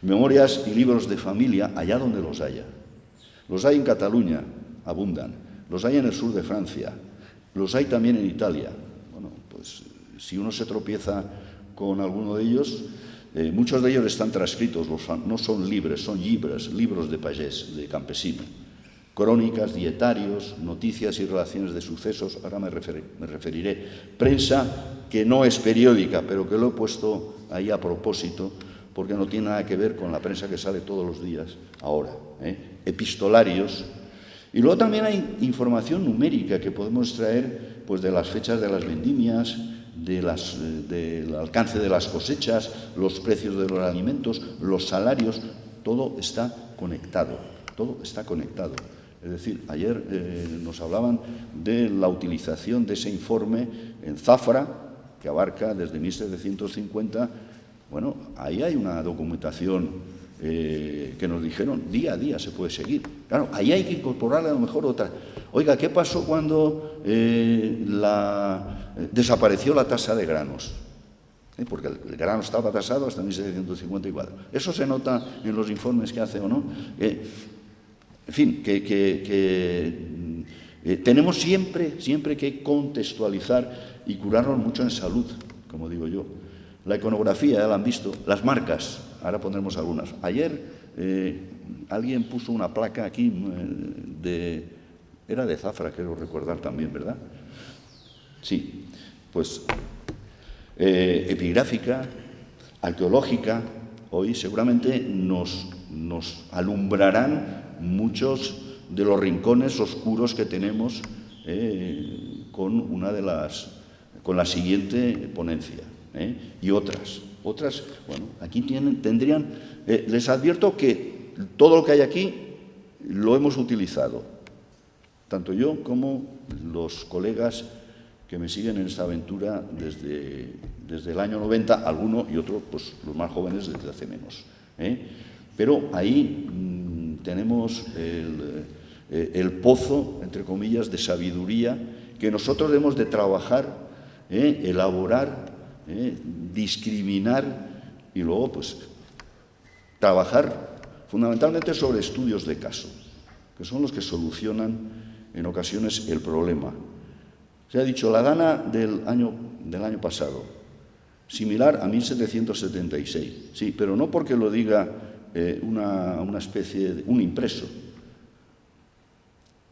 Memorias y libros de familia, allá donde los haya. Los hay en Cataluña, abundan. Los hay en el sur de Francia. Los hay también en Italia. Bueno, pues si uno se tropieza con alguno de ellos, muchos de ellos están transcritos, no son libres, son libros de pagés, de campesino. Crónicas, dietarios, noticias y relaciones de sucesos, ahora me referiré. Prensa que no es periódica, pero que lo he puesto ahí a propósito, porque no tiene nada que ver con la prensa que sale todos los días ahora. Epistolarios. Y luego también hay información numérica que podemos extraer, pues, de las fechas de las vendimias, del alcance de las cosechas, los precios de los alimentos, los salarios. Todo está conectado, todo está conectado. Es decir, ayer nos hablaban de la utilización de ese informe en Zafra, que abarca desde 1750. Bueno, ahí hay una documentación que nos dijeron, día a día se puede seguir. Claro, ahí hay que incorporarle a lo mejor otra. Oiga, ¿qué pasó cuando desapareció la tasa de granos? Porque el grano estaba tasado hasta 1754. Eso se nota en los informes que hace o no. En fin, tenemos siempre que contextualizar y curarnos mucho en salud, como digo yo. La iconografía, ya la han visto, las marcas, ahora pondremos algunas. Ayer alguien puso una placa aquí era de Zafra, quiero recordar también, ¿verdad? Sí, pues epigráfica, arqueológica, hoy seguramente nos alumbrarán muchos de los rincones oscuros que tenemos con la siguiente ponencia. Y otras, bueno, aquí tendrían, les advierto que todo lo que hay aquí lo hemos utilizado, tanto yo como los colegas que me siguen en esta aventura desde el año 90, alguno y otro, pues los más jóvenes desde hace menos. Pero ahí tenemos el pozo, entre comillas, de sabiduría que nosotros debemos de trabajar, elaborar, discriminar y luego pues trabajar fundamentalmente sobre estudios de caso, que son los que solucionan en ocasiones el problema. Se ha dicho la Dana del año pasado, similar a 1776, sí, pero no porque lo diga una especie de un impreso.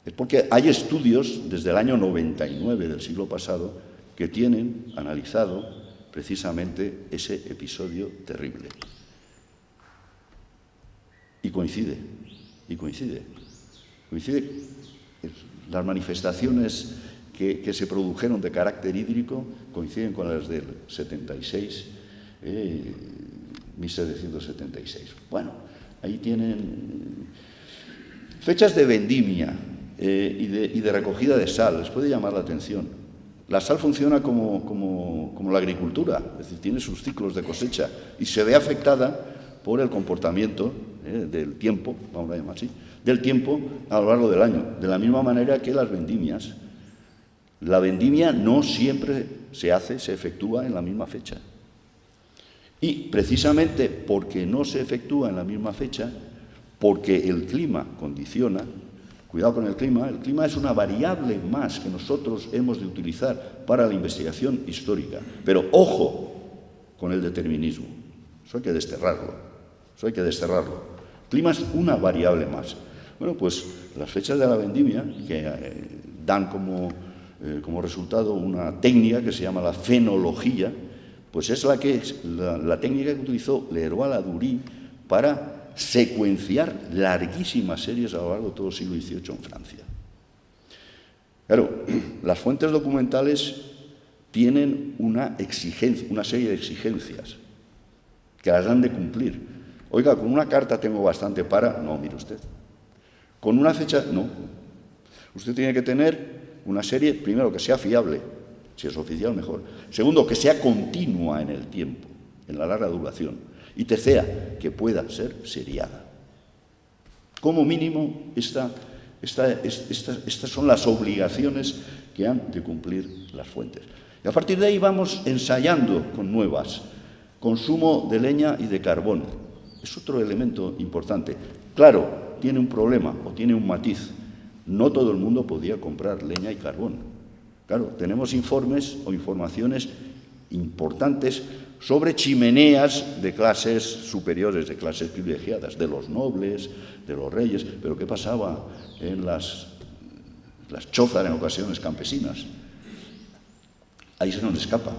Es porque hay estudios desde el año 99 del siglo pasado que tienen analizado precisamente ese episodio terrible. Y coincide. Las manifestaciones que se produjeron de carácter hídrico coinciden con las del 76, 1776. Bueno, ahí tienen fechas de vendimia y de recogida de sal. Les puede llamar la atención. La sal funciona como la agricultura, es decir, tiene sus ciclos de cosecha y se ve afectada por el comportamiento del tiempo, vamos a llamar así, del tiempo a lo largo del año, de la misma manera que las vendimias. La vendimia no siempre se efectúa en la misma fecha. Y precisamente porque no se efectúa en la misma fecha, porque el clima condiciona. Cuidado con el clima es una variable más que nosotros hemos de utilizar para la investigación histórica. Pero ojo con el determinismo, eso hay que desterrarlo. El clima es una variable más. Bueno, pues las fechas de la vendimia, que dan como resultado una técnica que se llama la fenología, pues es la técnica que utilizó Leroy-Ladurie para secuenciar larguísimas series a lo largo de todo el siglo XVIII en Francia. Claro, las fuentes documentales tienen una serie de exigencias que las han de cumplir. Oiga, con una carta tengo bastante para... No, mire usted. Con una fecha, no. Usted tiene que tener una serie, primero, que sea fiable, si es oficial, mejor. Segundo, que sea continua en el tiempo, en la larga duración. Y tercera, que pueda ser seriada. Como mínimo, estas son las obligaciones que han de cumplir las fuentes. Y a partir de ahí vamos ensayando con nuevas. Consumo de leña y de carbón. Es otro elemento importante. Claro, tiene un problema o tiene un matiz. No todo el mundo podía comprar leña y carbón. Claro, tenemos informes o informaciones importantes sobre chimeneas de clases superiores, de clases privilegiadas, de los nobles, de los reyes. Pero ¿qué pasaba en las chozas en ocasiones campesinas? Ahí se nos escapa.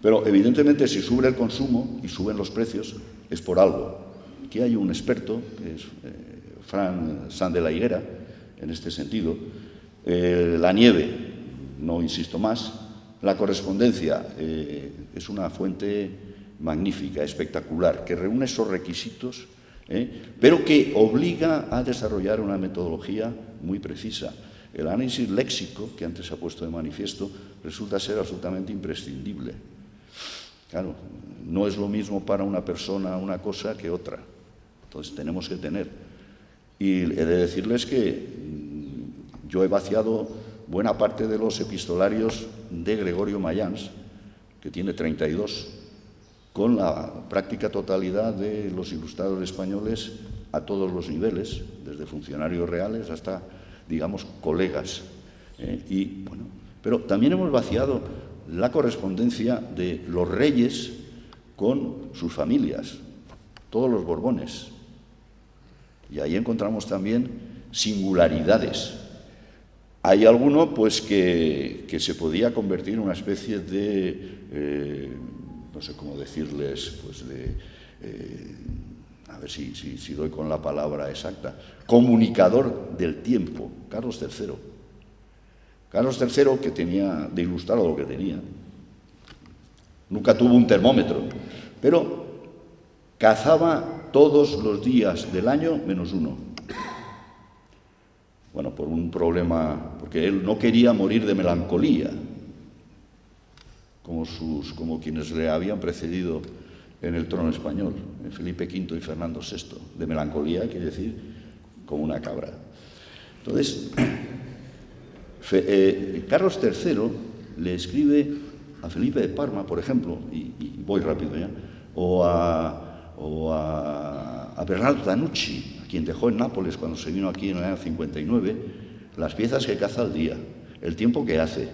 Pero evidentemente si sube el consumo y suben los precios es por algo. Aquí hay un experto, que es Fran San de la Higuera, en este sentido. La nieve, no insisto más. La correspondencia es una fuente magnífica, espectacular, que reúne esos requisitos, pero que obliga a desarrollar una metodología muy precisa. El análisis léxico, que antes se ha puesto de manifiesto, resulta ser absolutamente imprescindible. Claro, no es lo mismo para una persona una cosa que otra. Entonces tenemos que tener. Y he de decirles que yo he vaciado buena parte de los epistolarios de Gregorio Mayans, que tiene 32, con la práctica totalidad de los ilustrados españoles a todos los niveles, desde funcionarios reales hasta, digamos, colegas. Y, bueno, pero también hemos vaciado la correspondencia de los reyes con sus familias, todos los Borbones. Y ahí encontramos también singularidades. Hay alguno, pues, que se podía convertir en una especie de, no sé cómo decirles, pues a ver si doy con la palabra exacta, comunicador del tiempo, Carlos III. Carlos III, que tenía de ilustrado lo que tenía, nunca tuvo un termómetro, pero cazaba todos los días del año menos uno. Bueno, por un problema, porque él no quería morir de melancolía, como quienes le habían precedido en el trono español, Felipe V y Fernando VI. De melancolía quiere decir como una cabra. Entonces, Carlos III le escribe a Felipe de Parma, por ejemplo, y voy rápido ya, o a Bernardo Danucci, a quien dejó en Nápoles cuando se vino aquí en el año 59, las piezas que caza al día, el tiempo que hace,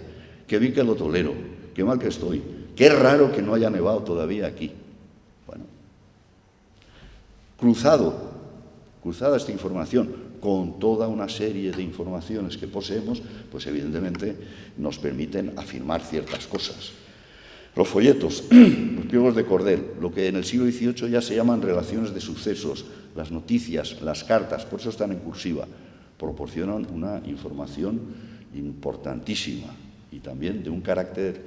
qué bien que lo tolero, qué mal que estoy, qué raro que no haya nevado todavía aquí. Bueno, cruzada esta información con toda una serie de informaciones que poseemos, pues evidentemente nos permiten afirmar ciertas cosas. Los folletos, los pliegos de cordel, lo que en el siglo XVIII ya se llaman relaciones de sucesos, las noticias, las cartas, por eso están en cursiva, proporcionan una información importantísima y también de un carácter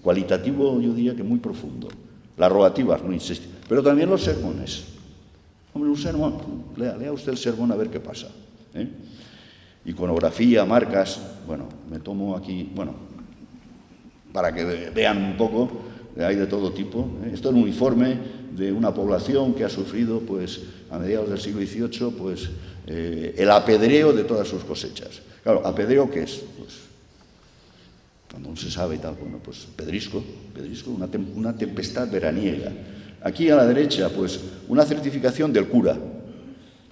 cualitativo, yo diría que muy profundo. Las rogativas, no insisto, pero también los sermones. Hombre, un sermón, lea usted el sermón a ver qué pasa. Iconografía, marcas, bueno, me tomo aquí, bueno, para que vean un poco, hay de todo tipo. Esto es un informe de una población que ha sufrido, pues, a mediados del siglo XVIII, pues, el apedreo de todas sus cosechas. Claro, ¿apedreo qué es? Pues, cuando no se sabe y tal, bueno, pues pedrisco, una tempestad veraniega. Aquí a la derecha, pues, una certificación del cura.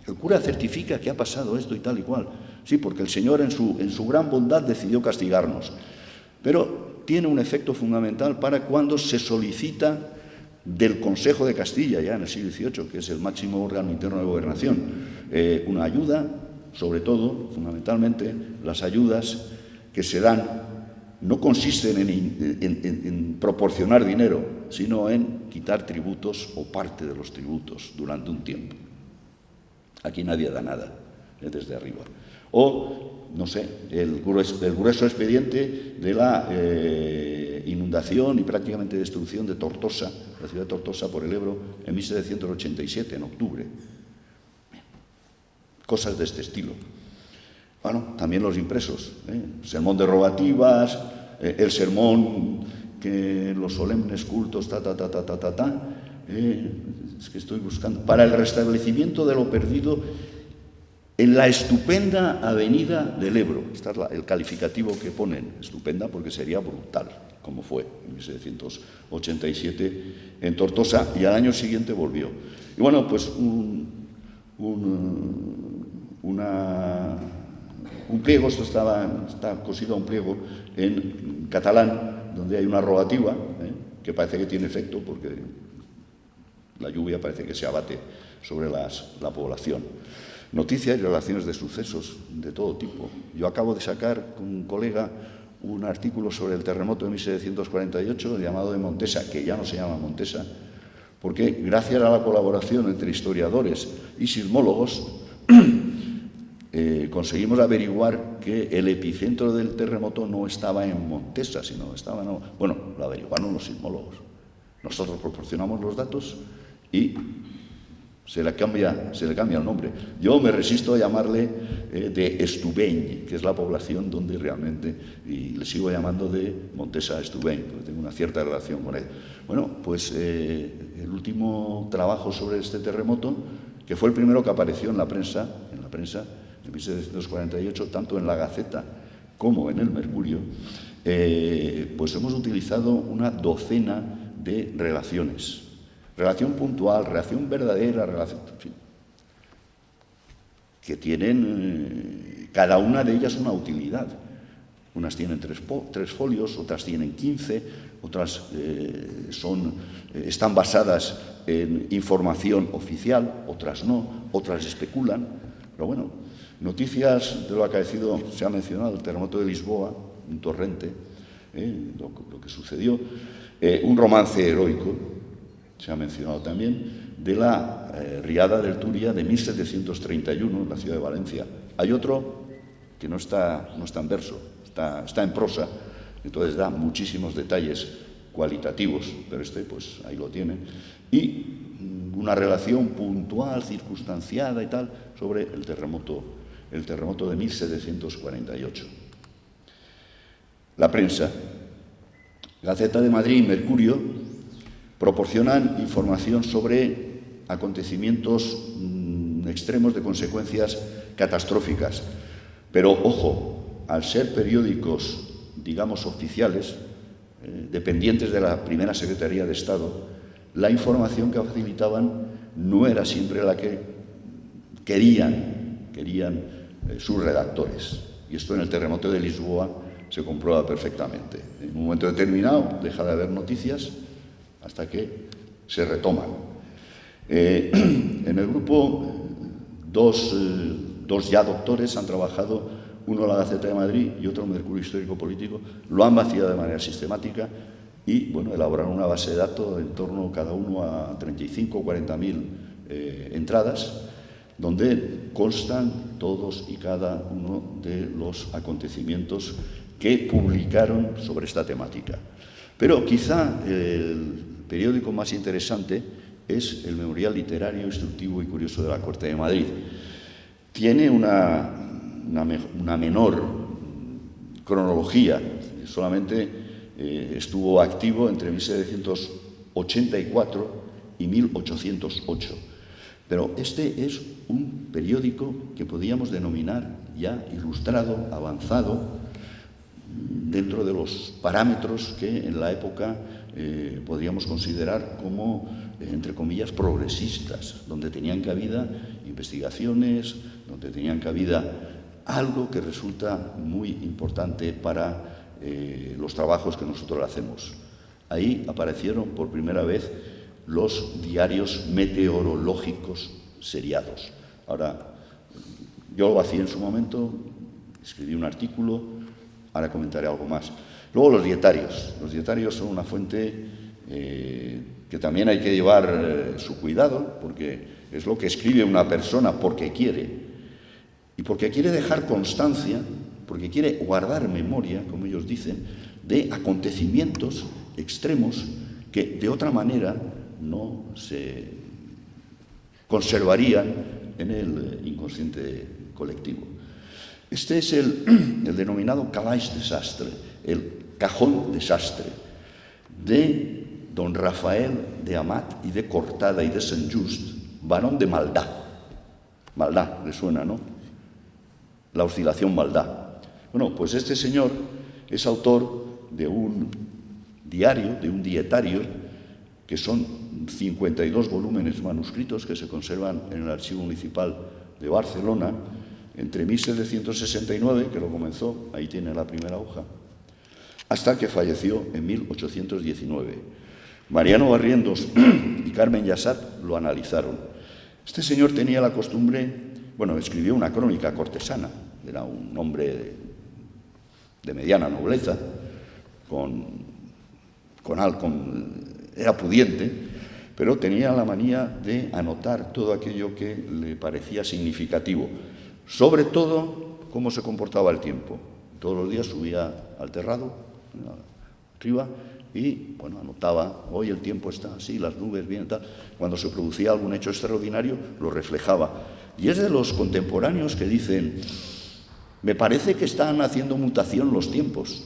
El cura certifica que ha pasado esto y tal y cual. Sí, porque el Señor en su gran bondad decidió castigarnos. Pero tiene un efecto fundamental para cuando se solicita del Consejo de Castilla, ya en el siglo XVIII, que es el máximo órgano interno de gobernación, una ayuda, sobre todo, fundamentalmente, las ayudas que se dan no consisten en proporcionar dinero, sino en quitar tributos o parte de los tributos durante un tiempo. Aquí nadie da nada, desde arriba. O, no sé, el grueso expediente de la inundación y prácticamente destrucción de Tortosa, la ciudad de Tortosa por el Ebro, en 1787, en octubre. Cosas de este estilo. Bueno, también los impresos, sermón de rogativas, el sermón que los solemnes cultos, es que estoy buscando, para el restablecimiento de lo perdido en la estupenda avenida del Ebro. Este es el calificativo que ponen, estupenda porque sería brutal, como fue en 1787 en Tortosa, y al año siguiente volvió. Y bueno, pues un pliego, esto está cosido a un pliego en catalán, donde hay una rogativa, que parece que tiene efecto porque la lluvia parece que se abate sobre la población. Noticias y relaciones de sucesos de todo tipo. Yo acabo de sacar con un colega un artículo sobre el terremoto de 1748 llamado de Montesa, que ya no se llama Montesa, porque gracias a la colaboración entre historiadores y sismólogos conseguimos averiguar que el epicentro del terremoto no estaba en Montesa, sino estaba en... Bueno, lo averiguaron los sismólogos. Nosotros proporcionamos los datos y se le cambia el nombre. Yo me resisto a llamarle de Estubeny, que es la población donde realmente, y le sigo llamando de Montesa Estubeny, porque tengo una cierta relación con él. Bueno, pues el último trabajo sobre este terremoto, que fue el primero que apareció en la prensa en 1748, tanto en la Gaceta como en el Mercurio, pues hemos utilizado una docena de relaciones. Relación puntual, relación verdadera, relación, en fin, que tienen cada una de ellas una utilidad. Unas tienen tres folios, otras tienen 15, otras están basadas en información oficial, otras no, otras especulan. Pero bueno, noticias de lo acaecido, se ha mencionado el terremoto de Lisboa, un torrente, lo que sucedió, un romance heroico, se ha mencionado también, de la riada del Turia de 1731 en la ciudad de Valencia. Hay otro que no está en verso, está en prosa, entonces da muchísimos detalles cualitativos, pero pues ahí lo tienen, y una relación puntual, circunstanciada y tal, sobre el terremoto de 1748. La prensa, Gaceta de Madrid y Mercurio, proporcionan información sobre acontecimientos extremos de consecuencias catastróficas. Pero, ojo, al ser periódicos, digamos, oficiales, dependientes de la primera Secretaría de Estado, la información que facilitaban no era siempre la que querían sus redactores. Y esto en el terremoto de Lisboa se comprueba perfectamente. En un momento determinado deja de haber noticias hasta que se retoman. En el grupo, dos ya doctores han trabajado, uno en la Gaceta de Madrid y otro en Mercurio Histórico Político, lo han vaciado de manera sistemática y, bueno, elaboraron una base de datos en torno cada uno a 35 o 40.000 entradas, donde constan todos y cada uno de los acontecimientos que publicaron sobre esta temática. Pero quizá el periódico más interesante es el Memorial Literario, Instructivo y Curioso de la Corte de Madrid. Tiene una menor cronología, solamente estuvo activo entre 1784 y 1808. Pero este es un periódico que podíamos denominar ya ilustrado, avanzado, dentro de los parámetros que en la época podríamos considerar como, entre comillas, progresistas, donde tenían cabida investigaciones, donde tenían cabida algo que resulta muy importante para los trabajos que nosotros hacemos. Ahí aparecieron por primera vez los diarios meteorológicos seriados. Ahora, yo lo hacía en su momento, escribí un artículo, ahora comentaré algo más. Luego los dietarios. Los dietarios son una fuente que también hay que llevar su cuidado, porque es lo que escribe una persona porque quiere. Y porque quiere dejar constancia, porque quiere guardar memoria, como ellos dicen, de acontecimientos extremos que de otra manera no se conservarían en el inconsciente colectivo. Este es el denominado calaix desastre, el cajón desastre, de don Rafael de Amat y de Cortada y de Sant Just, varón de Maldá. Maldá, le suena, ¿no? La oscilación Maldá. Bueno, pues este señor es autor de un diario, de un dietario, que son 52 volúmenes manuscritos que se conservan en el Archivo Municipal de Barcelona, entre 1769, que lo comenzó, ahí tiene la primera hoja, hasta que falleció en 1819. Mariano Barrientos y Carmen Yassat lo analizaron. Este señor tenía la costumbre, bueno, escribió una crónica cortesana, era un hombre de mediana nobleza, era pudiente, pero tenía la manía de anotar todo aquello que le parecía significativo. Sobre todo, cómo se comportaba el tiempo. Todos los días subía al terrado, arriba, y bueno, anotaba, hoy el tiempo está así, las nubes vienen, tal. Cuando se producía algún hecho extraordinario, lo reflejaba. Y es de los contemporáneos que dicen, me parece que están haciendo mutación los tiempos.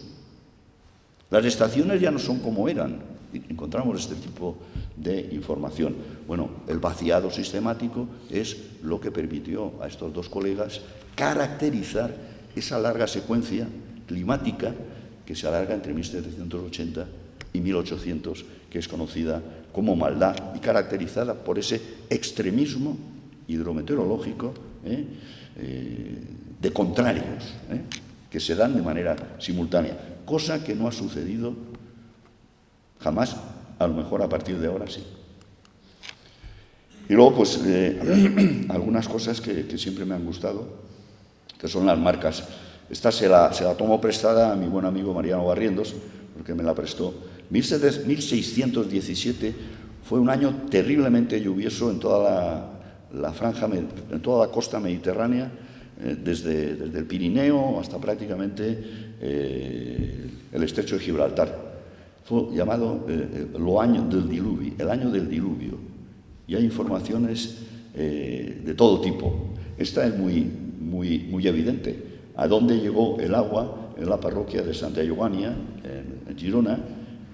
Las estaciones ya no son como eran. Encontramos este tipo de información. Bueno, el vaciado sistemático es lo que permitió a estos dos colegas caracterizar esa larga secuencia climática que se alarga entre 1780 y 1800, que es conocida como maldad y caracterizada por ese extremismo hidrometeorológico de contrarios que se dan de manera simultánea, cosa que no ha sucedido jamás, a lo mejor a partir de ahora sí. Y luego, pues, algunas cosas que siempre me han gustado, que son las marcas. Esta se la tomó prestada a mi buen amigo Mariano Barrientos, porque me la prestó. 1617 fue un año terriblemente lluvioso en toda la franja, en toda la costa mediterránea, desde el Pirineo hasta prácticamente el estrecho de Gibraltar. Fue llamado el año del diluvio. Y hay informaciones de todo tipo. Esta es muy evidente. ¿A dónde llegó el agua en la parroquia de Santa Eugenia, en Girona,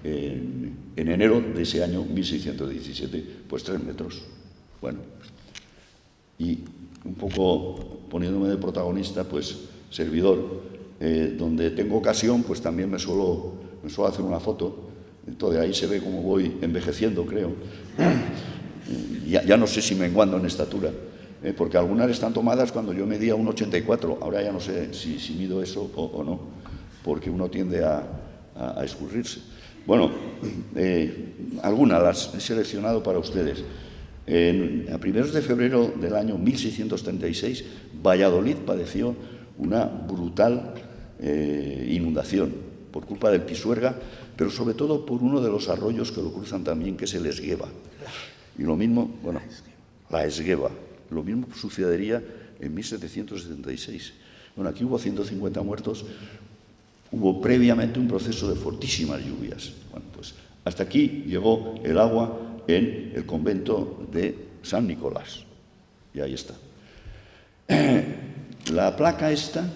en enero de ese año 1617? Pues 3 metros. Bueno, y un poco poniéndome de protagonista, pues servidor, donde tengo ocasión, pues también me suelo hacer una foto. Entonces ahí se ve cómo voy envejeciendo, creo. Ya no sé si menguando en estatura, porque algunas están tomadas cuando yo medía 1,84. Ahora ya no sé si mido eso o no, porque uno tiende a escurrirse. Bueno, algunas las he seleccionado para ustedes. A primeros de febrero del año 1636, Valladolid padeció una brutal inundación por culpa del Pisuerga, pero sobre todo por uno de los arroyos que lo cruzan también, que es el Esgueva. Y lo mismo, bueno, la Esgueva, lo mismo sucedería en 1776. Bueno, aquí hubo 150 muertos, hubo previamente un proceso de fortísimas lluvias. Bueno, pues hasta aquí llegó el agua en el convento de San Nicolás. Y ahí está. La placa esta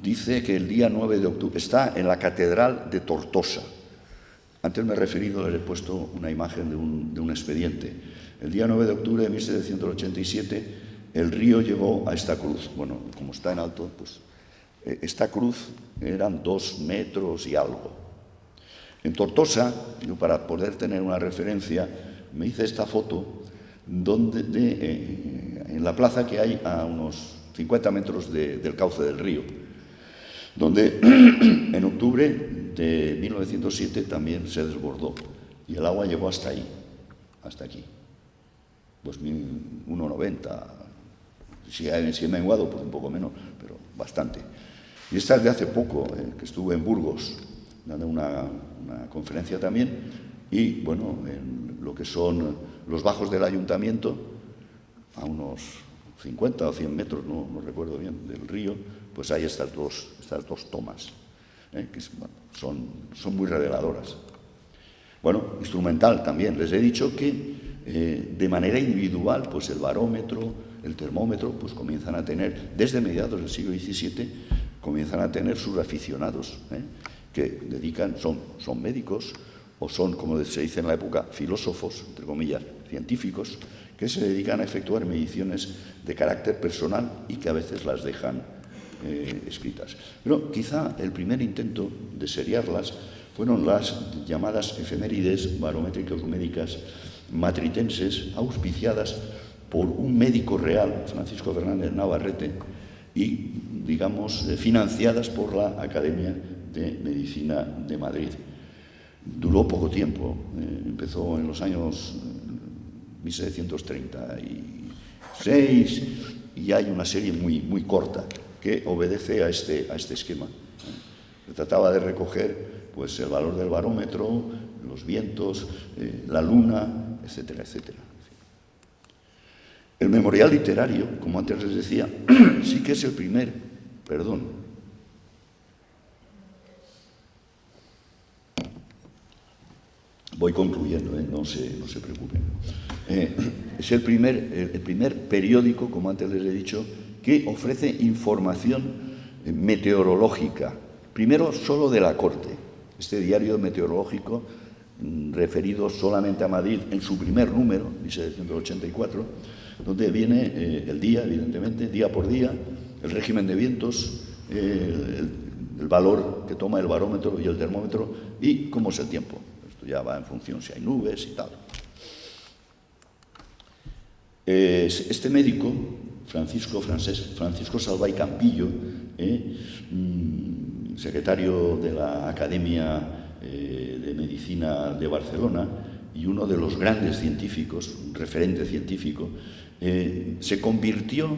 dice que el día 9 de octubre está en la Catedral de Tortosa. Antes me he referido, le he puesto una imagen de un expediente. El día 9 de octubre de 1787, el río llegó a esta cruz. Bueno, como está en alto, pues esta cruz eran 2 metros y algo. En Tortosa, yo para poder tener una referencia, me hice esta foto en la plaza que hay a unos 50 metros del cauce del río, donde en octubre de 1907 también se desbordó y el agua llegó hasta ahí, hasta aquí, pues 1,90. Si he menguado, pues un poco menos, pero bastante. Y esta es de hace poco, que estuve en Burgos, dando una conferencia también, y bueno, en lo que son los bajos del ayuntamiento, a unos 50 o 100 metros, no recuerdo bien, del río, pues hay estas dos tomas, que bueno, son muy reveladoras. Bueno, instrumental también. Les he dicho que de manera individual, pues el barómetro, el termómetro, pues comienzan a tener, desde mediados del siglo XVII, comienzan a tener sus aficionados, que son médicos o son, como se dice en la época, filósofos, entre comillas, científicos, que se dedican a efectuar mediciones de carácter personal y que a veces las dejan escritas. Pero quizá el primer intento de seriarlas fueron las llamadas efemérides barométricas médicas matritenses, auspiciadas por un médico real, Francisco Fernández Navarrete, y, digamos, financiadas por la Academia de Medicina de Madrid. Duró poco tiempo, empezó en los años 1736 y hay una serie muy corta que obedece a este esquema. Se trataba de recoger pues, el valor del barómetro, los vientos, la luna, etcétera, etcétera. El memorial literario, como antes les decía, sí que es el primer, Voy concluyendo, no se preocupen. Es el primer periódico, como antes les he dicho, que ofrece información meteorológica. Primero, solo de la corte. Este diario meteorológico, referido solamente a Madrid en su primer número, 1784, donde viene el día, evidentemente, día por día, el régimen de vientos, el valor que toma el barómetro y el termómetro y cómo es el tiempo. Esto ya va en función si hay nubes y tal. Este médico, Francisco Salvá y Campillo, secretario de la Academia de Medicina de Barcelona y uno de los grandes científicos, un referente científico, se convirtió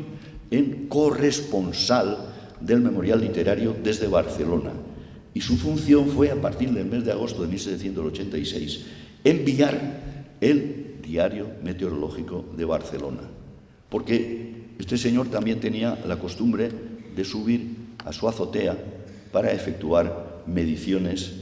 en corresponsal del Memorial Literario desde Barcelona. Y su función fue, a partir del mes de agosto de 1786, enviar el Diario Meteorológico de Barcelona. Porque este señor también tenía la costumbre de subir a su azotea para efectuar mediciones,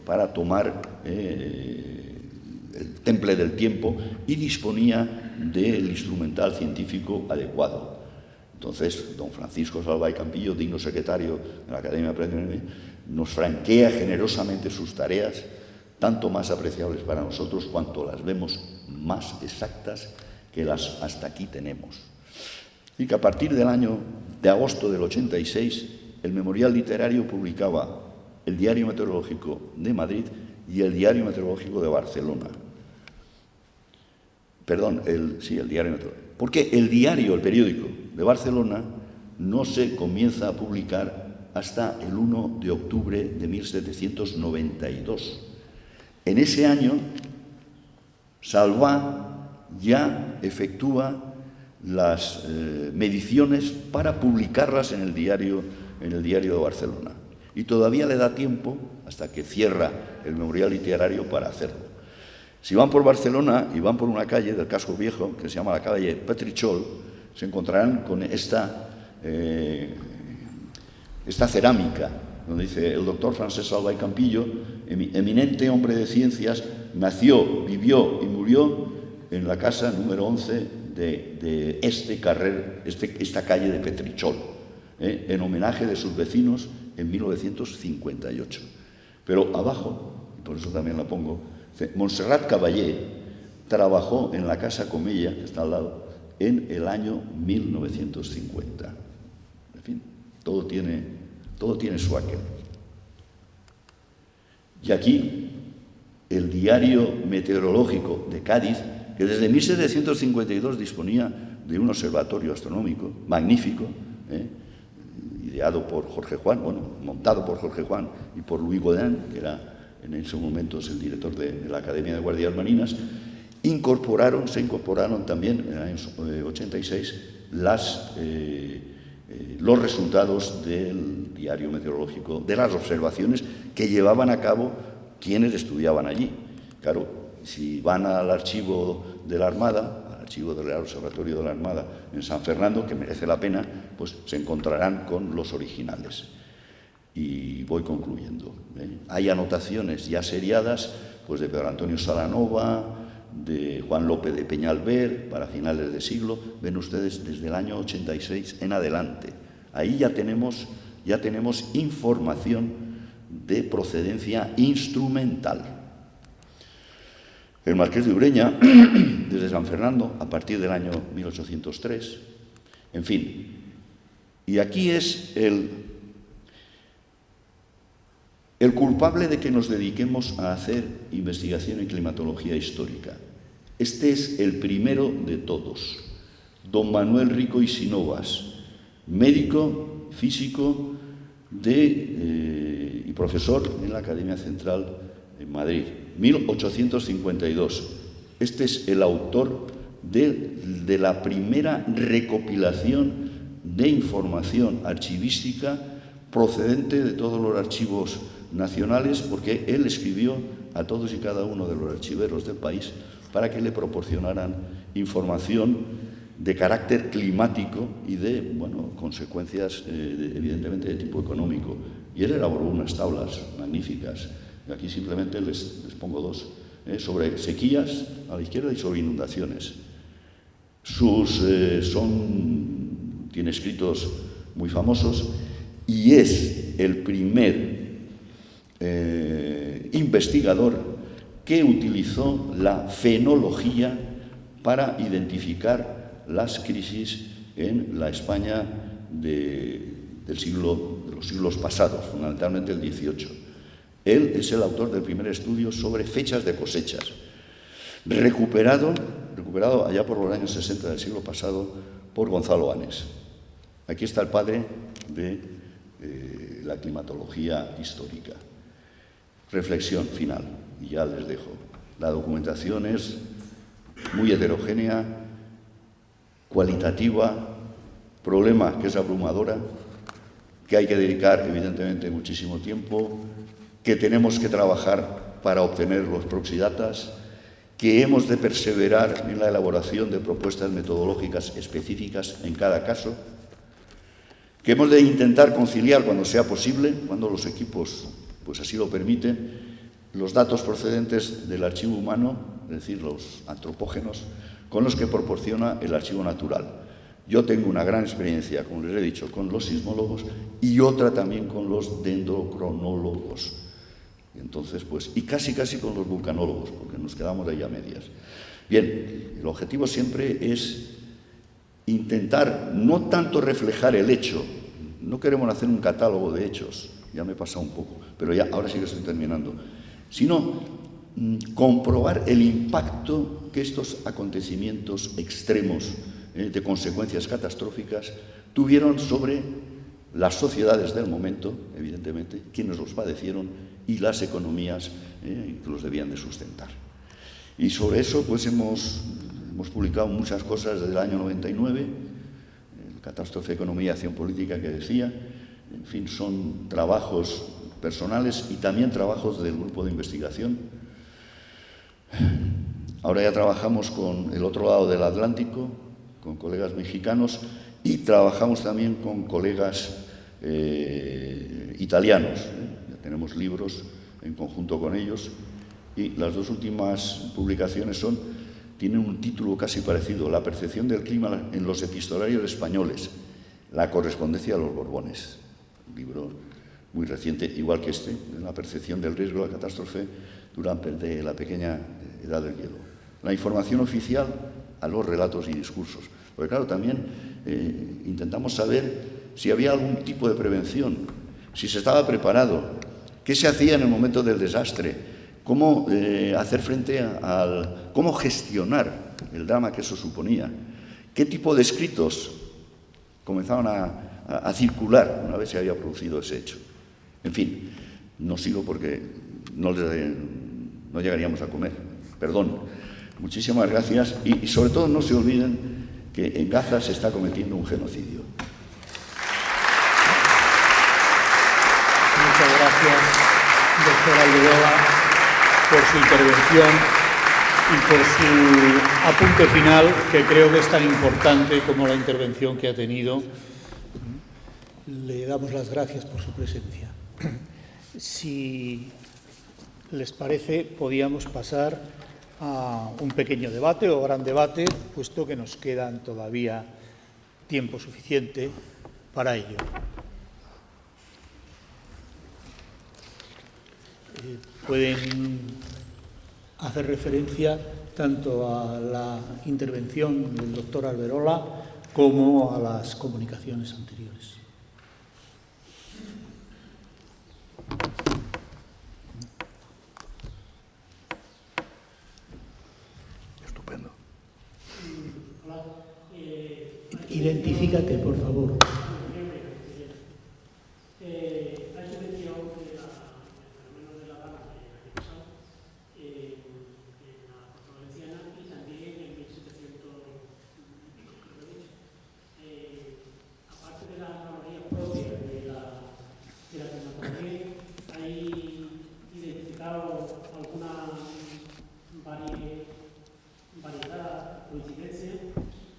para tomar el temple del tiempo y disponía del instrumental científico adecuado. Entonces, don Francisco Salvá y Campillo, digno secretario de la Academia de Ciencias, nos franquea generosamente sus tareas, tanto más apreciables para nosotros cuanto las vemos más exactas que las hasta aquí tenemos. Y que a partir del año de agosto del 86, el Memorial Literario publicaba el Diario Meteorológico de Madrid y el Diario Meteorológico de Barcelona. El Diario Meteorológico. Porque el periódico de Barcelona, no se comienza a publicar hasta el 1 de octubre de 1792. En ese año, Salvá ya efectúa las mediciones para publicarlas en el diario de Barcelona. Y todavía le da tiempo, hasta que cierra el Memorial Literario, para hacerlo. Si van por Barcelona y van por una calle del casco viejo, que se llama la calle Petritxol, se encontrarán con esta cerámica, donde dice: el doctor Francesc Salvá y Campillo, eminente hombre de ciencias, nació, vivió y murió en la casa número 11 de esta calle de Petritxol, en homenaje de sus vecinos en 1958. Pero abajo, y por eso también la pongo, Montserrat Caballé trabajó en la Casa Comella, que está al lado, en el año 1950. En fin, todo tiene su aquel. Y aquí, el Diario Meteorológico de Cádiz, que desde 1752 disponía de un observatorio astronómico magnífico, ideado por Jorge Juan, montado por Jorge Juan y por Louis Gaudin, que era en esos momentos el director de la Academia de Guardias Marinas, se incorporaron también en el año 86 los resultados del Diario Meteorológico, de las observaciones que llevaban a cabo quienes estudiaban allí. Claro, si van al archivo de la Armada, al archivo del Real Observatorio de la Armada en San Fernando, que merece la pena, pues se encontrarán con los originales. Y voy concluyendo. Hay anotaciones ya seriadas, pues de Pedro Antonio Salanova, de Juan López de Peñalver, para finales de siglo. Ven ustedes, desde el año 86 en adelante. Ahí ya tenemos información de procedencia instrumental. El Marqués de Ureña, desde San Fernando, a partir del año 1803. En fin. Y aquí es el culpable de que nos dediquemos a hacer investigación en climatología histórica. Este es el primero de todos, don Manuel Rico y Sinovas, médico, físico y profesor en la Academia Central en Madrid, 1852. Este es el autor de la primera recopilación de información archivística procedente de todos los archivos nacionales, porque él escribió a todos y cada uno de los archiveros del país para que le proporcionaran información de carácter climático y de consecuencias, evidentemente, de tipo económico. Y él elaboró unas tablas magníficas Aquí simplemente les pongo dos, sobre sequías a la izquierda y sobre inundaciones. Tiene escritos muy famosos y es el primer investigador que utilizó la fenología para identificar las crisis en la España de los siglos pasados, fundamentalmente el XVIII. Él es el autor del primer estudio sobre fechas de cosechas, recuperado allá por los años 60 del siglo pasado por Gonzalo Anes. Aquí está el padre de la climatología histórica. Reflexión final, y ya les dejo. La documentación es muy heterogénea, cualitativa, problema que es abrumadora, que hay que dedicar evidentemente muchísimo tiempo, que tenemos que trabajar para obtener los proxidatas, que hemos de perseverar en la elaboración de propuestas metodológicas específicas en cada caso, que hemos de intentar conciliar cuando sea posible, cuando los equipos pues así lo permiten, los datos procedentes del archivo humano, es decir, los antropógenos, con los que proporciona el archivo natural. Yo tengo una gran experiencia, como les he dicho, con los sismólogos y otra también con los dendrocronólogos. Entonces, pues, y casi con los vulcanólogos, porque nos quedamos ahí a medias. Bien, el objetivo siempre es intentar no tanto reflejar el hecho, no queremos hacer un catálogo de hechos, ya me he pasado un poco, pero ya ahora sí que estoy terminando, sino comprobar el impacto que estos acontecimientos extremos de consecuencias catastróficas tuvieron sobre las sociedades del momento, evidentemente, quienes los padecieron y las economías que los debían de sustentar. Y sobre eso pues hemos publicado muchas cosas desde el año 99, el Catástrofe, Economía y Acción Política que decía, en fin, son trabajos personales y también trabajos del grupo de investigación. Ahora ya trabajamos con el otro lado del Atlántico, con colegas mexicanos, y trabajamos también con colegas italianos. Ya tenemos libros en conjunto con ellos y las dos últimas publicaciones tienen un título casi parecido: La percepción del clima en los epistolarios españoles, la correspondencia a los Borbones. Un libro muy reciente, igual que este, La percepción del riesgo de la catástrofe durante la pequeña edad del hielo. La información oficial a los relatos y discursos. Porque claro, también intentamos saber si había algún tipo de prevención, si se estaba preparado, qué se hacía en el momento del desastre, cómo hacer frente cómo gestionar el drama que eso suponía, qué tipo de escritos comenzaban a circular una vez se había producido ese hecho. En fin, no sigo porque no llegaríamos a comer. Perdón. Muchísimas gracias y sobre todo no se olviden que en Gaza se está cometiendo un genocidio. Muchas gracias, doctor Alberola, por su intervención y por su apunte final, que creo que es tan importante como la intervención que ha tenido. Le damos las gracias por su presencia. Si les parece, podíamos pasar a un pequeño debate o gran debate, puesto que nos quedan todavía tiempo suficiente para ello. Pueden hacer referencia tanto a la intervención del doctor Alberola como a las comunicaciones anteriores. Estupendo. Identifícate, por favor. variedad, coincidencia,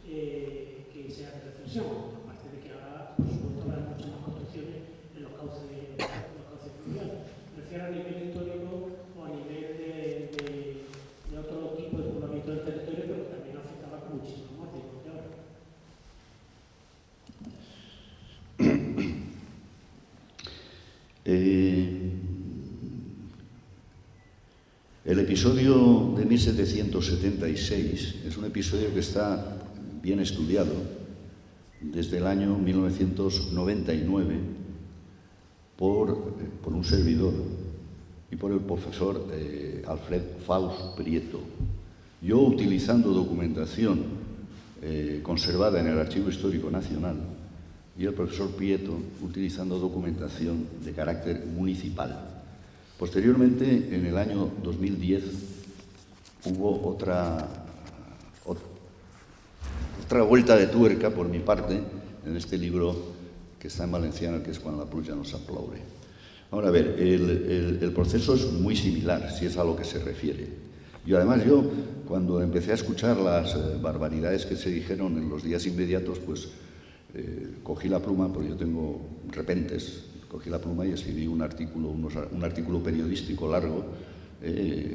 que sea de reflexión, aparte de que ahora El episodio de 1776 es un episodio que está bien estudiado desde el año 1999 por un servidor y por el profesor Alfred Faust Prieto. Yo, utilizando documentación conservada en el Archivo Histórico Nacional, y el profesor Prieto utilizando documentación de carácter municipal. Posteriormente, en el año 2010, hubo otra vuelta de tuerca por mi parte en este libro que está en valenciano, que es Cuando la pluja nos aplaude. Ahora, a ver, el proceso es muy similar, si es a lo que se refiere. Y además yo, cuando empecé a escuchar las barbaridades que se dijeron en los días inmediatos, pues cogí la pluma, porque yo tengo repentes, cogí la pluma y escribí un artículo periodístico largo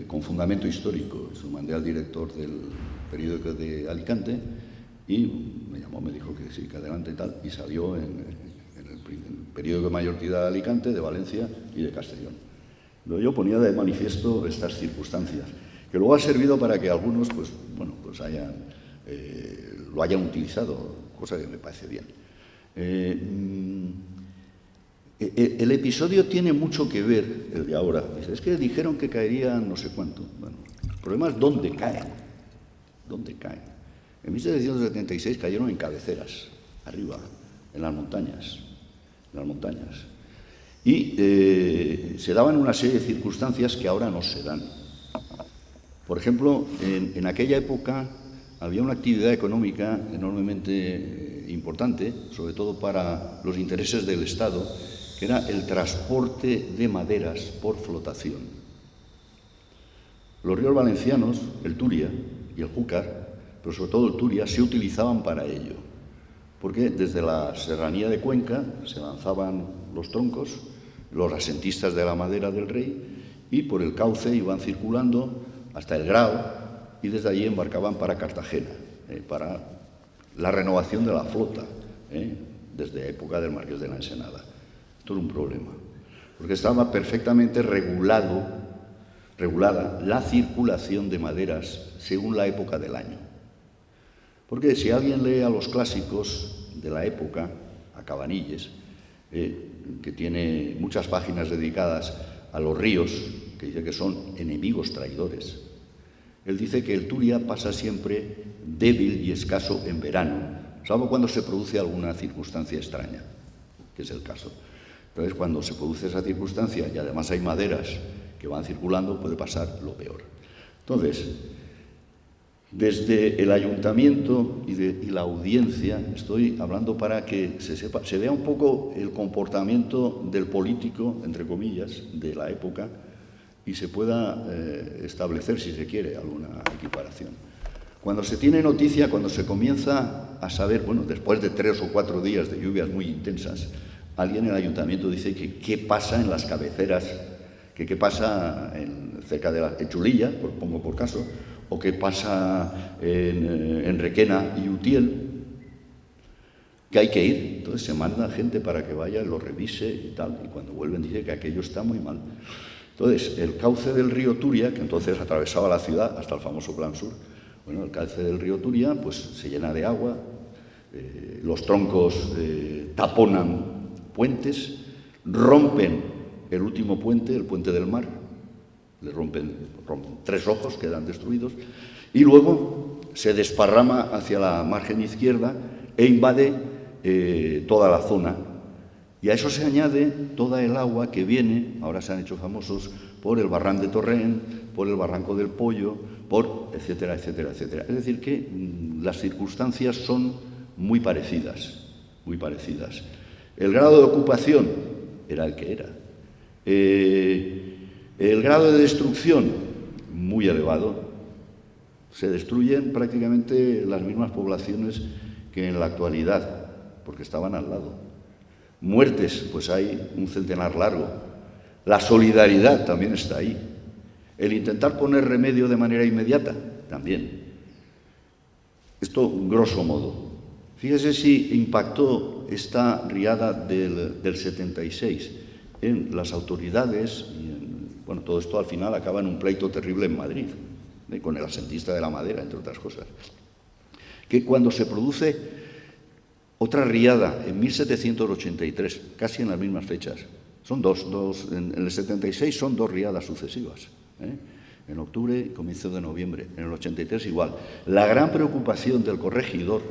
con fundamento histórico. Se lo mandé al director del periódico de Alicante y me llamó, me dijo que sí, que adelante y tal, y salió en el periódico de mayor tirada de Alicante, de Valencia y de Castellón. Yo ponía de manifiesto estas circunstancias, que luego ha servido para que algunos lo hayan utilizado, cosa que me parece bien. El episodio tiene mucho que ver, el de ahora. Dice, es que dijeron que caerían no sé cuánto. Bueno, el problema es dónde caen. ¿Dónde caen? En 1776 cayeron en cabeceras, arriba, en las montañas. Y se daban una serie de circunstancias que ahora no se dan. Por ejemplo, en aquella época había una actividad económica enormemente importante, sobre todo para los intereses del Estado, que era el transporte de maderas por flotación. Los ríos valencianos, el Turia y el Júcar, pero sobre todo el Turia, se utilizaban para ello, porque desde la serranía de Cuenca se lanzaban los troncos, los asentistas de la madera del rey, y por el cauce iban circulando hasta el Grao, y desde allí embarcaban para Cartagena, para la renovación de la flota, desde época del Marqués de la Ensenada. Esto era un problema, porque estaba perfectamente regulada la circulación de maderas según la época del año. Porque si alguien lee a los clásicos de la época, a Cabanilles, que tiene muchas páginas dedicadas a los ríos, que dice que son enemigos traidores, él dice que el Turia pasa siempre débil y escaso en verano, salvo cuando se produce alguna circunstancia extraña, que es el caso. Entonces, cuando se produce esa circunstancia y además hay maderas que van circulando, puede pasar lo peor. Entonces, desde el ayuntamiento y la audiencia, estoy hablando para que se vea un poco el comportamiento del político, entre comillas, de la época, y se pueda establecer, si se quiere, alguna equiparación. Cuando se tiene noticia, cuando se comienza a saber, bueno, después de 3 o 4 días de lluvias muy intensas, alguien en el ayuntamiento dice que qué pasa en las cabeceras, que qué pasa cerca de la Chulilla, pongo por caso, o qué pasa en Requena y Utiel, que hay que ir. Entonces se manda gente para que vaya, lo revise y tal, y cuando vuelven dice que aquello está muy mal. Entonces, el cauce del río Turia, que entonces atravesaba la ciudad hasta el famoso Plan Sur, bueno, el cauce del río Turia pues se llena de agua, los troncos taponan puentes, rompen el último puente, el puente del mar, le rompen 3 ojos, quedan destruidos, y luego se desparrama hacia la margen izquierda e invade toda la zona. Y a eso se añade toda el agua que viene, ahora se han hecho famosos, por el Barran de Torrent, por el Barranco del Pollo, por etcétera, etcétera, etcétera. Es decir, que las circunstancias son muy parecidas, muy parecidas. El grado de ocupación era el que era. El grado de destrucción, muy elevado. Se destruyen prácticamente las mismas poblaciones que en la actualidad, porque estaban al lado. Muertes, pues hay un centenar largo. La solidaridad también está ahí. El intentar poner remedio de manera inmediata, también. Esto, grosso modo. Fíjese si impactó esta riada del 76 en las autoridades y Bueno, todo esto al final acaba en un pleito terrible en Madrid, con el asentista de la madera, entre otras cosas. Que cuando se produce otra riada en 1783, casi en las mismas fechas, son dos en el 76 son 2 riadas sucesivas, en octubre y comienzo de noviembre, en el 83 igual. La gran preocupación del corregidor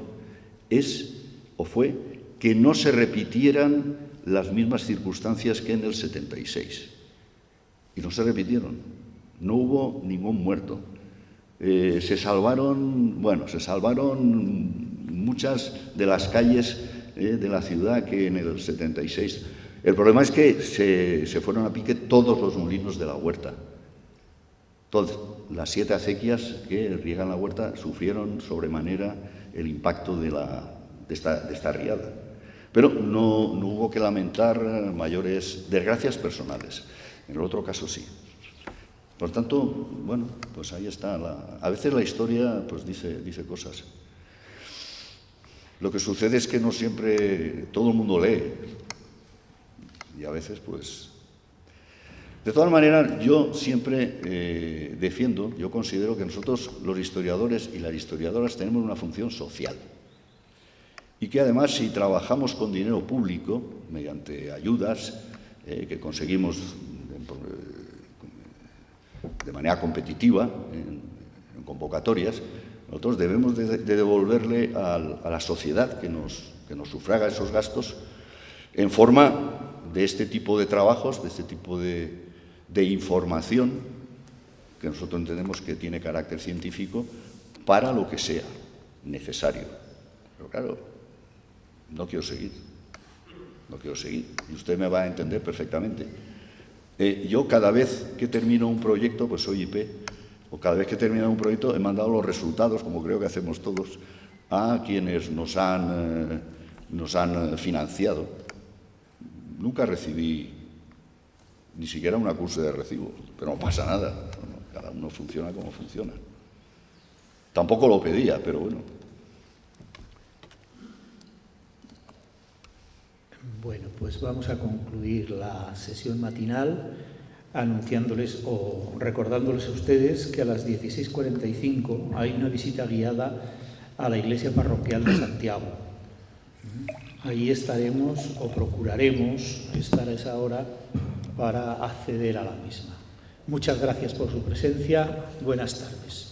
fue que no se repitieran las mismas circunstancias que en el 76. Y no se repitieron, no hubo ningún muerto. Se salvaron muchas de las calles de la ciudad que en el 76. El problema es que se fueron a pique todos los molinos de la huerta. Todas las 7 acequias que riegan la huerta sufrieron sobremanera el impacto de esta riada. Pero no hubo que lamentar mayores desgracias personales. En el otro caso sí. Por tanto, bueno, pues ahí está. A veces la historia pues dice cosas. Lo que sucede es que no siempre todo el mundo lee. Y a veces, pues... De todas maneras, yo siempre yo considero que nosotros, los historiadores y las historiadoras, tenemos una función social. Y que además, si trabajamos con dinero público, mediante ayudas que conseguimos de manera competitiva, en convocatorias, nosotros debemos de devolverle a la sociedad que nos sufraga esos gastos en forma de este tipo de trabajos, de este tipo de información que nosotros entendemos que tiene carácter científico para lo que sea necesario. Pero claro, no quiero seguir, y usted me va a entender perfectamente. Yo cada vez que termino un proyecto, pues soy IP, o cada vez que termino un proyecto he mandado los resultados, como creo que hacemos todos, a quienes nos han financiado. Nunca recibí ni siquiera un acuse de recibo, pero no pasa nada, cada uno funciona como funciona. Tampoco lo pedía, pero bueno. Bueno, pues vamos a concluir la sesión matinal anunciándoles o recordándoles a ustedes que a las 16:45 hay una visita guiada a la iglesia parroquial de Santiago. Ahí estaremos o procuraremos estar a esa hora para acceder a la misma. Muchas gracias por su presencia. Buenas tardes.